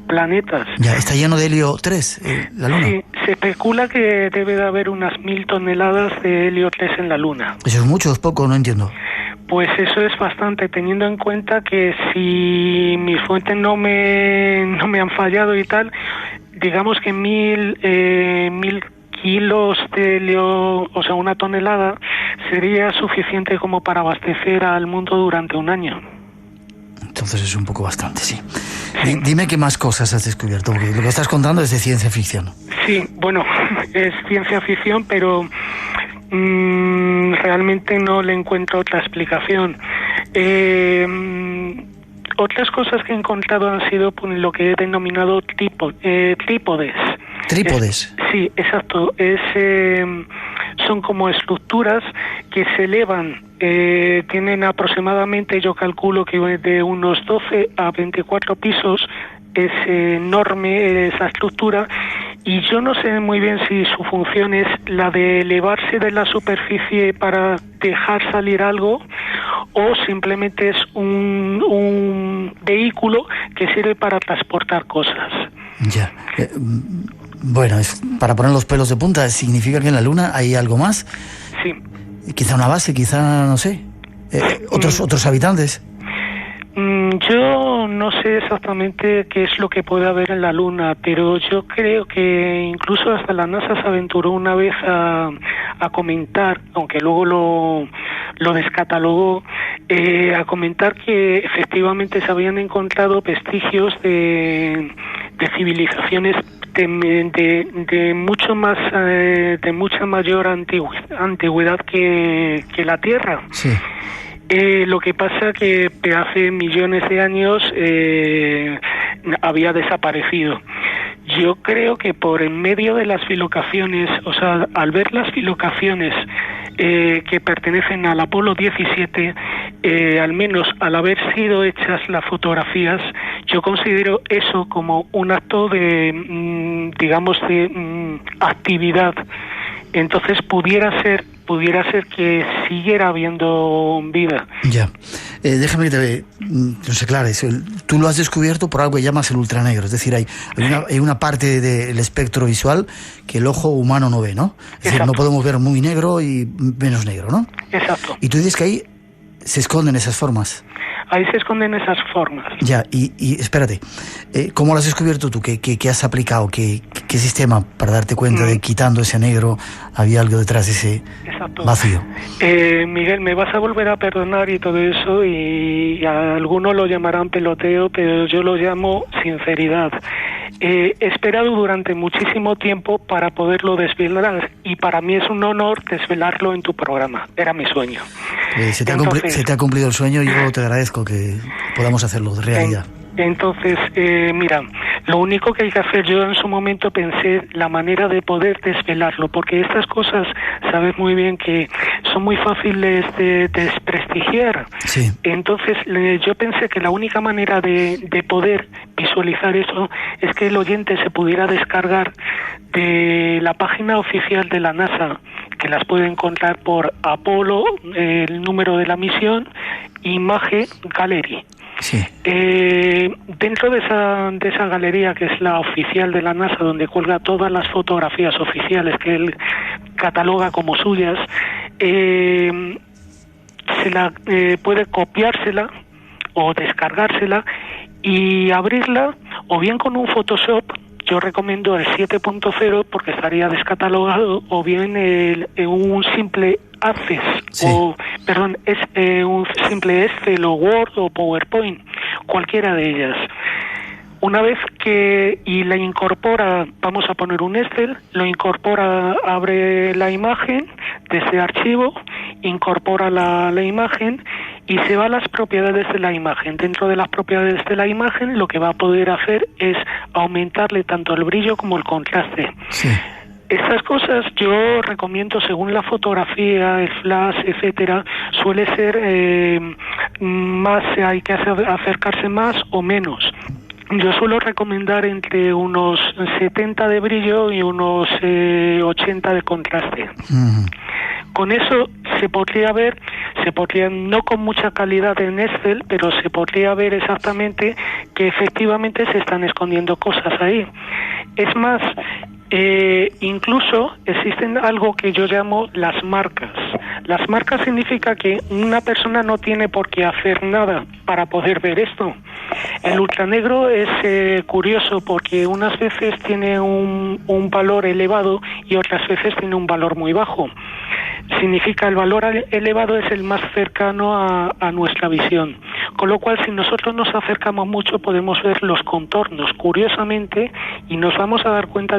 planetas. Ya, está lleno de helio 3, la Luna. Sí, se especula que debe de haber unas 1000 toneladas de helio 3 en la Luna. ¿Eso es mucho o es poco? No entiendo. Pues eso es bastante, teniendo en cuenta que si mis fuentes no me han fallado y tal, digamos que 1000 kilos de helio, o sea, 1 tonelada, sería suficiente como para abastecer al mundo durante un año. Entonces es un poco bastante, sí. Dime qué más cosas has descubierto, porque lo que estás contando es de ciencia ficción. Sí, bueno, es ciencia ficción, pero realmente no le encuentro otra explicación. Otras cosas que he encontrado han sido lo que he denominado trípodes. ¿Trípodes? Sí, exacto. Son como estructuras que se elevan, tienen aproximadamente, yo calculo que de unos 12 a 24 pisos. Es enorme esa estructura, y yo no sé muy bien si su función es la de elevarse de la superficie para dejar salir algo, o simplemente es un vehículo que sirve para transportar cosas. Ya. Bueno, es para poner los pelos de punta. ¿Significa que en la Luna hay algo más? Sí. Quizá una base, quizá, no sé, otros habitantes. Yo no sé exactamente qué es lo que puede haber en la Luna, pero yo creo que incluso hasta la NASA se aventuró una vez a comentar, aunque luego lo descatalogó, a comentar que efectivamente se habían encontrado vestigios de civilizaciones de mucho más de mucha mayor antigüedad que la Tierra. Sí. Lo que pasa que hace millones de años había desaparecido. Yo creo que por en medio de las filocaciones, o sea, al ver las filocaciones que pertenecen al Apolo 17, al menos al haber sido hechas las fotografías, yo considero eso como un acto de, digamos, de actividad. Entonces pudiera ser que siguiera habiendo vida. Ya. Déjame que no sé, claro, tú lo has descubierto por algo que llamas el ultranegro, es decir, hay una parte del espectro visual que el ojo humano no ve, ¿no? Es decir, no podemos ver muy negro y menos negro, ¿no? Exacto. Y tú dices que ahí se esconden esas formas. Ahí se esconden esas formas. Ya, y espérate, ¿cómo lo has descubierto tú? ¿Qué has aplicado? ¿Qué sistema para darte cuenta de quitando ese negro había algo detrás de ese vacío? Miguel, me vas a volver a perdonar y todo eso, y algunos lo llamarán peloteo, pero yo lo llamo sinceridad. He esperado durante muchísimo tiempo para poderlo desvelar, y para mí es un honor desvelarlo en tu programa. Era mi sueño. Se te ha cumplido el sueño, y yo te agradezco que podamos hacerlo de realidad. Entonces, mira, lo único que hay que hacer, yo en su momento pensé la manera de poder desvelarlo, porque estas cosas, sabes muy bien que son muy fáciles de desprestigiar. Sí. Entonces, yo pensé que la única manera de poder visualizar eso es que el oyente se pudiera descargar de la página oficial de la NASA, que las puede encontrar por Apolo, el número de la misión, Image Gallery. Sí. Dentro de esa galería, que es la oficial de la NASA, donde cuelga todas las fotografías oficiales que él cataloga como suyas, se la puede copiársela o descargársela y abrirla, o bien con un Photoshop. Yo recomiendo el 7.0 porque estaría descatalogado, o bien un simple Access, sí. Un simple Excel o Word o PowerPoint, cualquiera de ellas. Una vez y la incorpora, vamos a poner un Excel, lo incorpora, abre la imagen de ese archivo, incorpora la imagen y se va a las propiedades de la imagen. Dentro de las propiedades de la imagen, lo que va a poder hacer es aumentarle tanto el brillo como el contraste. Sí. Estas cosas yo recomiendo, según la fotografía, el flash, etcétera, suele ser hay que acercarse más o menos. Yo suelo recomendar entre unos 70 de brillo y unos 80 de contraste. Con eso se podría ver, no con mucha calidad en Excel, pero se podría ver exactamente que efectivamente se están escondiendo cosas ahí. Es más, incluso existen algo que yo llamo las marcas. Las marcas significa que una persona no tiene por qué hacer nada para poder ver esto. El ultranegro es curioso porque unas veces tiene un valor elevado y otras veces tiene un valor muy bajo. Significa el valor elevado es el más cercano a nuestra visión, con lo cual si nosotros nos acercamos mucho podemos ver los contornos curiosamente, y nos vamos a dar cuenta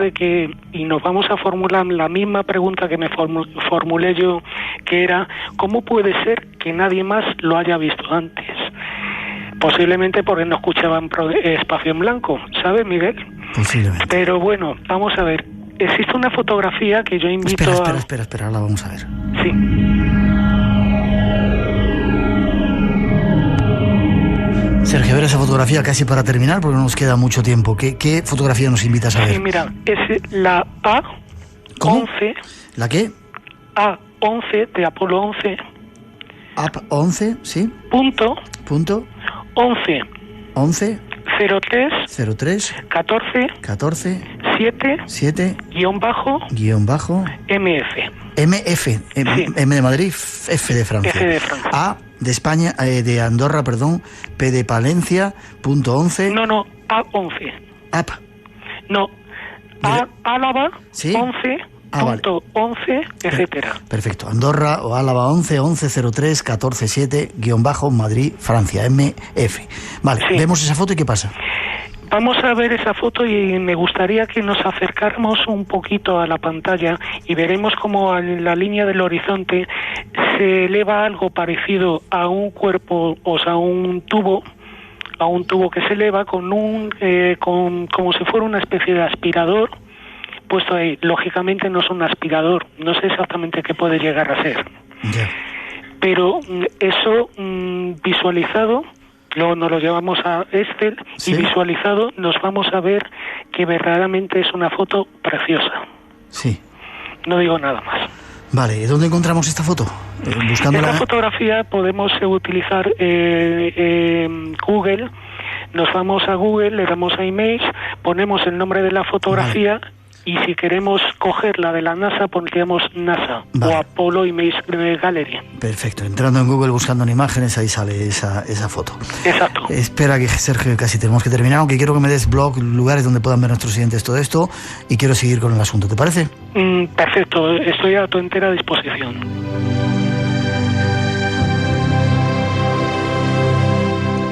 y nos vamos a formular la misma pregunta que me formulé yo, que era ¿cómo puede ser que nadie más lo haya visto antes? Posiblemente porque no escuchaban Espacio en Blanco, ¿sabes, Miguel? Posiblemente. Pero bueno, vamos a ver. Existe una fotografía que yo invito Espera, ahora vamos a ver. Sí. Sergio, a ver esa fotografía casi para terminar, porque no nos queda mucho tiempo. ¿Qué fotografía nos invitas a ver? Sí, mira, es la A11. ¿Cómo? ¿La qué? A11 de Apolo 11. AP11, sí. Punto 11 03 14 7 guión bajo MF. MF, M de Madrid, F de Francia. F de Francia. A de España, de Andorra, perdón, P de Palencia, punto 11. No, A11. AP. No, Álava, ¿sí? 11. Punto 11, etcétera. Perfecto. Andorra o Álava 11 03 14 7 guión bajo Madrid, Francia, MF. Vale, sí. Vemos esa foto y ¿qué pasa? Vamos a ver esa foto y me gustaría que nos acercáramos un poquito a la pantalla y veremos cómo en la línea del horizonte se eleva algo parecido a un cuerpo, o sea, a un tubo que se eleva con como si fuera una especie de aspirador puesto ahí. Lógicamente no es un aspirador, no sé exactamente qué puede llegar a ser. Yeah. Pero eso visualizado, luego nos lo llevamos a Excel, ¿sí? Y visualizado nos vamos a ver que verdaderamente es una foto preciosa. Sí. No digo nada más. Vale, ¿dónde encontramos esta foto? Esta fotografía podemos utilizar Google. Nos vamos a Google, le damos a Image, ponemos el nombre de la fotografía. Vale. y si queremos coger la de la NASA, pondríamos NASA, vale, o Apollo Image Gallery. Perfecto, entrando en Google, buscando en imágenes, ahí sale esa foto. Exacto. Espera, que Sergio, casi tenemos que terminar, aunque quiero que me des blog, lugares donde puedan ver nuestros oyentes todo esto, y quiero seguir con el asunto, ¿te parece? Perfecto, estoy a tu entera disposición.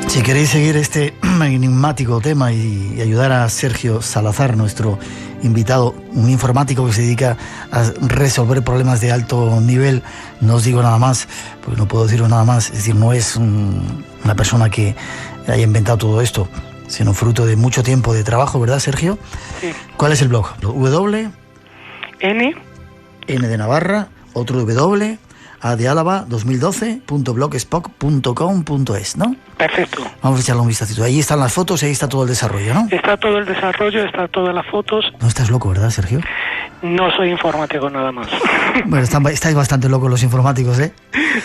Si queréis seguir este enigmático tema y ayudar a Sergio Salazar, nuestro invitado, un informático que se dedica a resolver problemas de alto nivel, no os digo nada más, porque no puedo deciros nada más, es decir, no es una persona que haya inventado todo esto, sino fruto de mucho tiempo de trabajo, ¿verdad, Sergio? Sí. ¿Cuál es el blog? W N de Navarra, otro W, A de Álava, 2012.blogspot.com.es, ¿no? Perfecto. Vamos a echarle un vistacito. Ahí están las fotos y ahí está todo el desarrollo, ¿no? Está todo el desarrollo, está todas las fotos. No estás loco, ¿verdad, Sergio? No soy informático nada más. Bueno, estáis bastante locos los informáticos, ¿eh?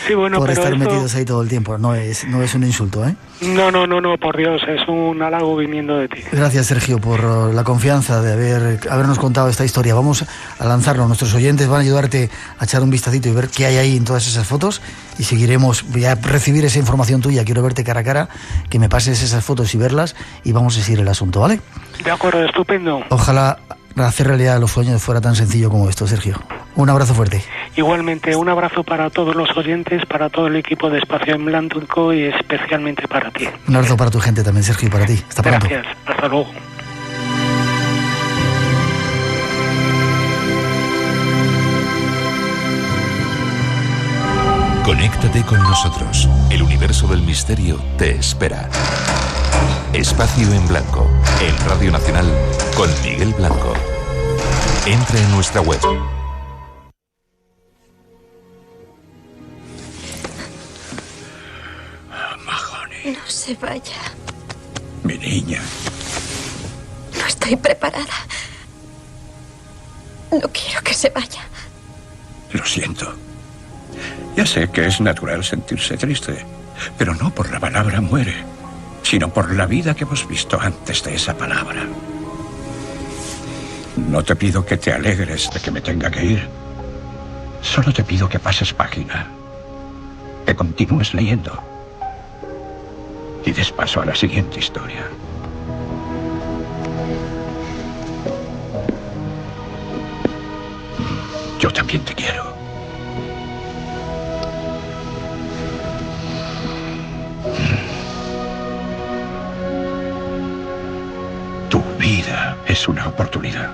Sí, bueno, por pero estar esto... metidos ahí todo el tiempo. No es un insulto, ¿eh? No, por Dios, es un halago viniendo de ti. Gracias, Sergio, por la confianza de habernos contado esta historia. Vamos a lanzarlo. Nuestros oyentes van a ayudarte a echar un vistacito y ver qué hay ahí en todas esas fotos, y seguiremos. Voy a recibir esa información tuya, quiero verte cara a cara, que me pases esas fotos y verlas, y vamos a seguir el asunto, ¿vale? De acuerdo, estupendo. Ojalá hacer realidad los sueños fuera tan sencillo como esto, Sergio. Un abrazo fuerte. Igualmente, un abrazo para todos los oyentes, para todo el equipo de Espacio en Blanco y especialmente para ti. Un abrazo para tu gente también, Sergio, y para ti. Hasta pronto. Gracias, hasta luego. Conéctate con nosotros. El universo del misterio te espera. Espacio en Blanco, en Radio Nacional, con Miguel Blanco. Entra en nuestra web. No se vaya. Mi niña. No estoy preparada. No quiero que se vaya. Lo siento. Ya sé que es natural sentirse triste, pero no por la palabra muere, sino por la vida que hemos visto antes de esa palabra. No te pido que te alegres de que me tenga que ir. Solo te pido que pases página, que continúes leyendo y des paso a la siguiente historia. Yo también te quiero. Tu vida es una oportunidad.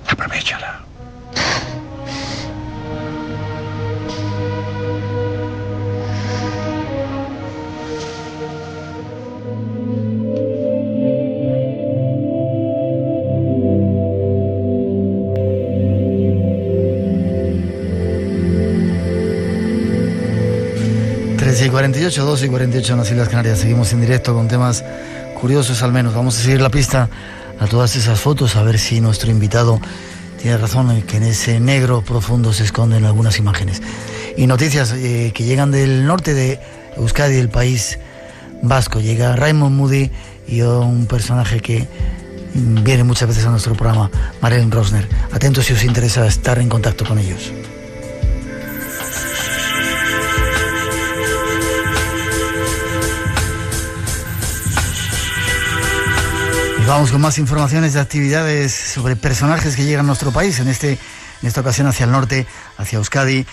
Aprovéchala. Y 48, 12 y 48 en las Islas Canarias. Seguimos en directo con temas curiosos al menos. Vamos a seguir la pista a todas esas fotos, a ver si nuestro invitado tiene razón, que en ese negro profundo se esconden algunas imágenes. Y noticias que llegan del norte de Euskadi, el país vasco. Llega Raymond Moody y un personaje que viene muchas veces a nuestro programa, Marilyn Rosner. Atentos si os interesa estar en contacto con ellos. Vamos con más informaciones de actividades sobre personajes que llegan a nuestro país, en esta ocasión hacia el norte, hacia Euskadi.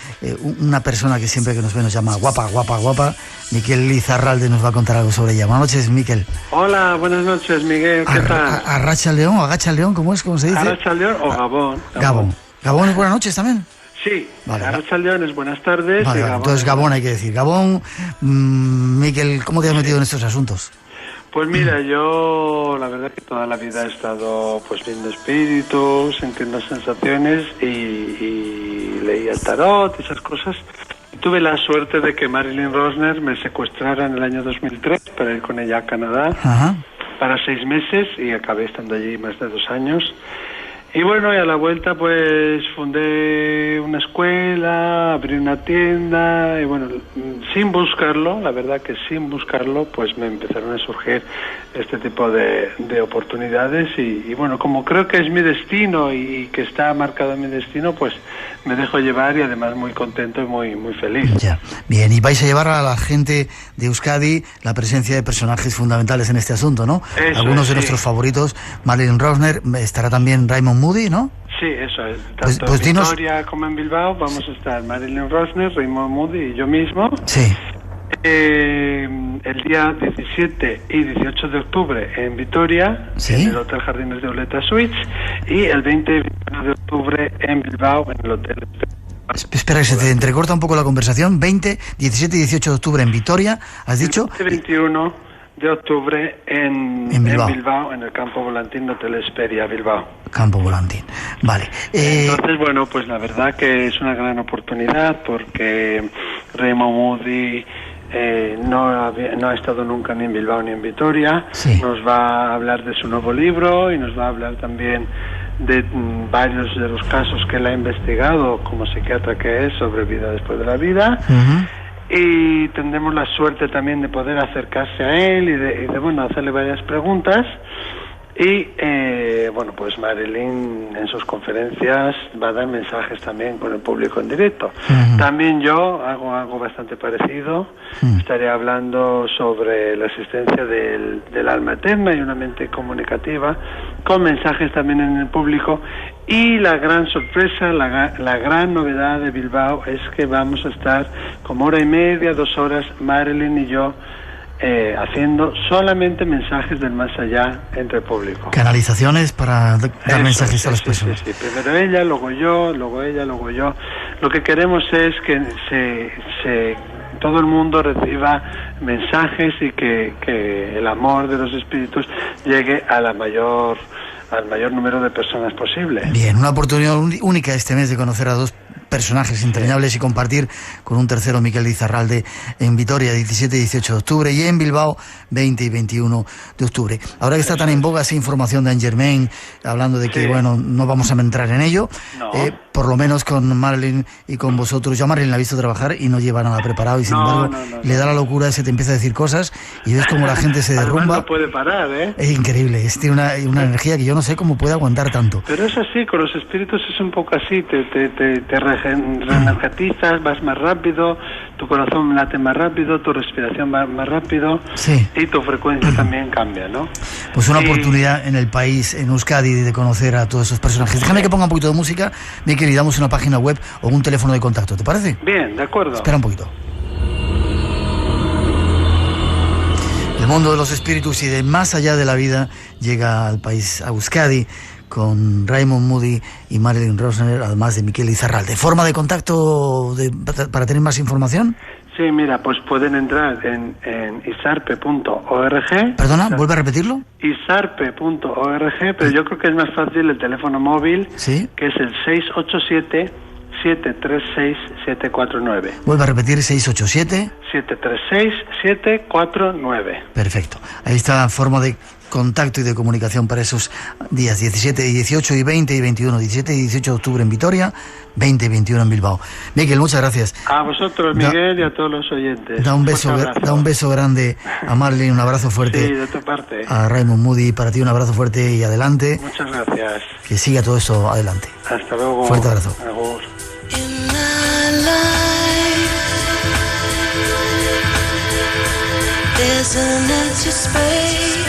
Una persona que siempre que nos ve nos llama guapa, guapa, guapa. Miquel Lizarralde nos va a contar algo sobre ella. Buenas noches, Miquel. Hola, buenas noches, Miguel. ¿Qué tal? Arracha el león, agacha el león, ¿cómo es? ¿Cómo se dice? Arracha el león o Gabón. Gabón. ¿Gabón es buenas noches también? Sí, vale, Arracha el león es buenas tardes. Vale, Gabón, entonces Gabón hay que decir. Gabón, Miquel, ¿cómo te has metido en estos asuntos? Pues mira, yo la verdad que toda la vida he estado pues viendo espíritus, sintiendo sensaciones y leía el tarot, esas cosas. Tuve la suerte de que Marilyn Rosner me secuestrara en el año 2003 para ir con ella a Canadá. Ajá. Para 6 meses y acabé estando allí más de 2 años. Y bueno, y a la vuelta pues fundé una escuela, abrí una tienda y bueno, sin buscarlo, la verdad que sin buscarlo, pues me empezaron a surgir este tipo de oportunidades y bueno, como creo que es mi destino y que está marcado en mi destino, pues me dejo llevar y además muy contento y muy feliz. Ya, bien, y vais a llevar a la gente de Euskadi la presencia de personajes fundamentales en este asunto, ¿no? Eso Algunos es, de sí. nuestros favoritos, Marilyn Rosner, estará también Raymond Moody, ¿no? Sí, eso es. Pues Tanto en dinos... Vitoria como en Bilbao vamos a estar Marilyn Rosner, Raymond Moody y yo mismo. Sí. El día 17 y 18 de octubre en Vitoria, ¿sí? En el Hotel Jardines de Oleta Suites, y el 20 y 21 de octubre en Bilbao, en el Hotel... Espera, que se te entrecorta un poco la conversación. 20, 17 y 18 de octubre en Vitoria, ¿has dicho? El 21 de octubre en Bilbao, en el Campo Volantín de Hotel Esperia, Bilbao. Campo Volantín, vale. Entonces, bueno, pues la verdad que es una gran oportunidad porque Raymond Moody no ha estado nunca ni en Bilbao ni en Vitoria. Sí. Nos va a hablar de su nuevo libro y nos va a hablar también de varios de los casos que él ha investigado como psiquiatra que es sobre vida después de la vida. Y tendremos la suerte también de poder acercarse a él y de bueno, hacerle varias preguntas. Y bueno, pues Marilyn en sus conferencias va a dar mensajes también con el público en directo. También yo hago algo bastante parecido. Estaré hablando sobre la existencia del alma eterna y una mente comunicativa, con mensajes también en el público. Y la gran sorpresa, la gran novedad de Bilbao es que vamos a estar como 1:30, 2 horas, Marilyn y yo, haciendo solamente mensajes del más allá entre el público. Canalizaciones para dar mensajes a las personas. Sí. Primero ella, luego yo, luego ella, luego yo. Lo que queremos es que todo el mundo reciba mensajes y que el amor de los espíritus llegue a al mayor número de personas posible. Bien, una oportunidad única este mes de conocer a dos personajes entrañables y compartir con un tercero, Miquel Lizarralde, en Vitoria 17 y 18 de octubre y en Bilbao 20 y 21 de octubre. Ahora que está tan en boga esa información de Saint Germain, hablando de que, bueno, no vamos a entrar en ello, por lo menos con Marilyn y con vosotros. Yo a Marilyn la he visto trabajar y no lleva nada preparado y sin embargo le da la locura, se te empieza a decir cosas y ves como la gente se derrumba. No puede parar, ¿eh? Es increíble, tiene una energía que yo no sé cómo puede aguantar tanto. Pero es así, con los espíritus es un poco así, te reenergetizas, vas más rápido, tu corazón late más rápido, tu respiración va más rápido y tu frecuencia también cambia, ¿no? Pues una oportunidad en el país, en Euskadi, de conocer a todos esos personajes. Déjame que ponga un poquito de música, Miquel, y damos una página web o un teléfono de contacto, ¿te parece? Bien, de acuerdo. Espera un poquito. El mundo de los espíritus y de más allá de la vida llega al país, a Euskadi, con Raymond Moody y Marilyn Rosner, además de Miquel Lizarralde. ¿Forma de contacto para tener más información? Sí, mira, pues pueden entrar en isarpe.org. Perdona, ¿vuelve a repetirlo? Isarpe.org, pero yo creo que es más fácil el teléfono móvil, que es el 687-736-749. Vuelve a repetir, 687... 736-749. Perfecto. Ahí está la forma de contacto y de comunicación para esos días 17 y 18 y 20 y 21, 17 y 18 de octubre en Vitoria, 20 y 21 en Bilbao. Miquel, muchas gracias. A vosotros, Miguel, y a todos los oyentes. Da un beso grande a Marilyn, un abrazo fuerte. Sí, de tu parte. A Raymond Moody, para ti un abrazo fuerte y adelante. Muchas gracias. Que siga todo esto adelante. Hasta luego. Fuerte abrazo. Agur. There's an empty space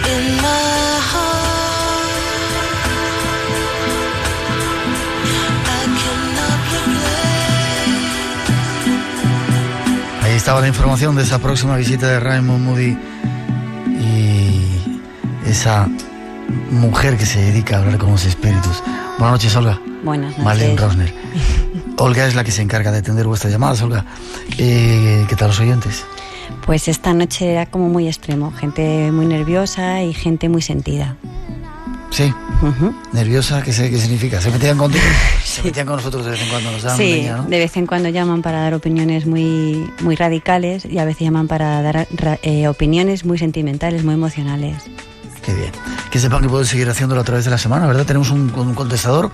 in my heart. I cannot replay. Ahí estaba la información de esa próxima visita de Raymond Moody y esa mujer que se dedica a hablar con los espíritus. Buenas noches, Olga. Buenas noches. Marilyn Rosner. Olga es la que se encarga de atender vuestras llamadas. Olga, ¿qué tal los oyentes? Pues esta noche era como muy extremo, gente muy nerviosa y gente muy sentida. Sí, nerviosa, ¿qué significa? ¿Se metían contigo? Se metían con nosotros de vez en cuando, nos daban leña, ¿no? De vez en cuando llaman para dar opiniones muy radicales y a veces llaman para dar opiniones muy sentimentales, muy emocionales. Qué bien. Que sepan que pueden seguir haciéndolo a través de la semana, ¿verdad? Tenemos un contestador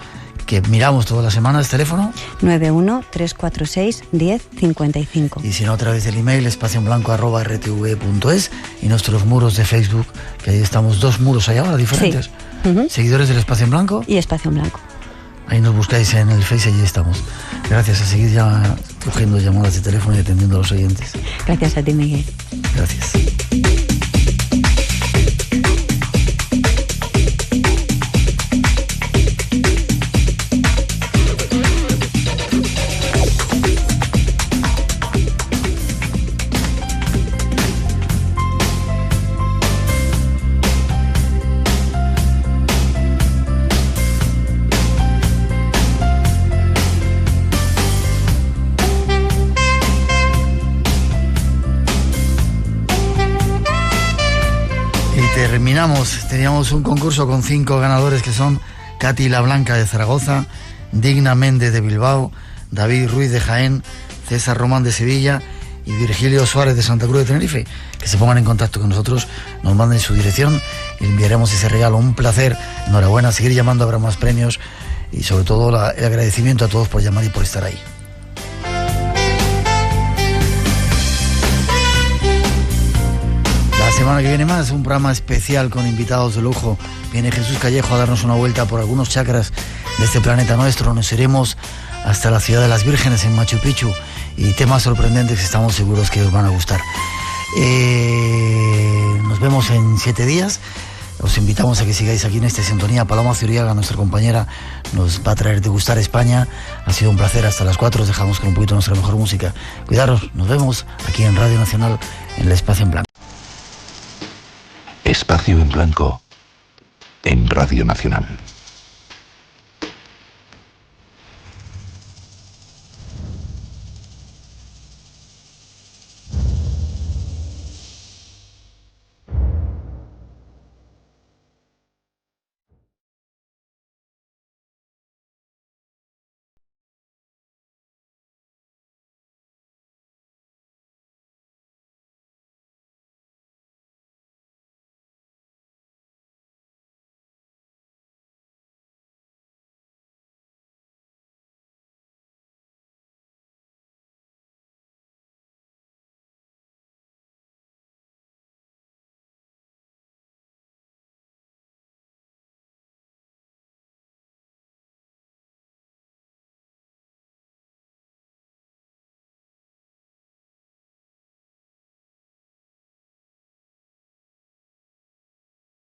que miramos todas las semanas, teléfono 91-346-1055. y si no a través del email espacioenblanco@rtv.es y nuestros muros de Facebook, que ahí estamos, 2 muros ahí ahora diferentes. Sí. Seguidores del Espacio en Blanco Y Espacio en Blanco. ahí nos buscáis en el Face y allí estamos. Gracias, a seguir ya cogiendo llamadas de teléfono y atendiendo a los oyentes. Gracias a ti, Miguel. Gracias. Teníamos un concurso con 5 ganadores que son Katy La Blanca de Zaragoza, Digna Méndez de Bilbao, David Ruiz de Jaén, César Román de Sevilla y Virgilio Suárez de Santa Cruz de Tenerife. Que se pongan en contacto con nosotros, nos manden su dirección y enviaremos ese regalo. Un placer, enhorabuena, seguir llamando, habrá más premios y sobre todo el agradecimiento a todos por llamar y por estar ahí. La semana que viene más, un programa especial con invitados de lujo. Viene Jesús Callejo a darnos una vuelta por algunos chakras de este planeta nuestro. Nos iremos hasta la ciudad de las Vírgenes en Machu Picchu y temas sorprendentes que estamos seguros que os van a gustar. Nos vemos en 7 días. Os invitamos a que sigáis aquí en esta sintonía. Paloma Zuriaga, nuestra compañera, nos va a traer Degustar España. Ha sido un placer. Hasta las 4 os dejamos con un poquito de nuestra mejor música. Cuidaros, nos vemos aquí en Radio Nacional en el Espacio en Blanco. Espacio en Blanco en Radio Nacional.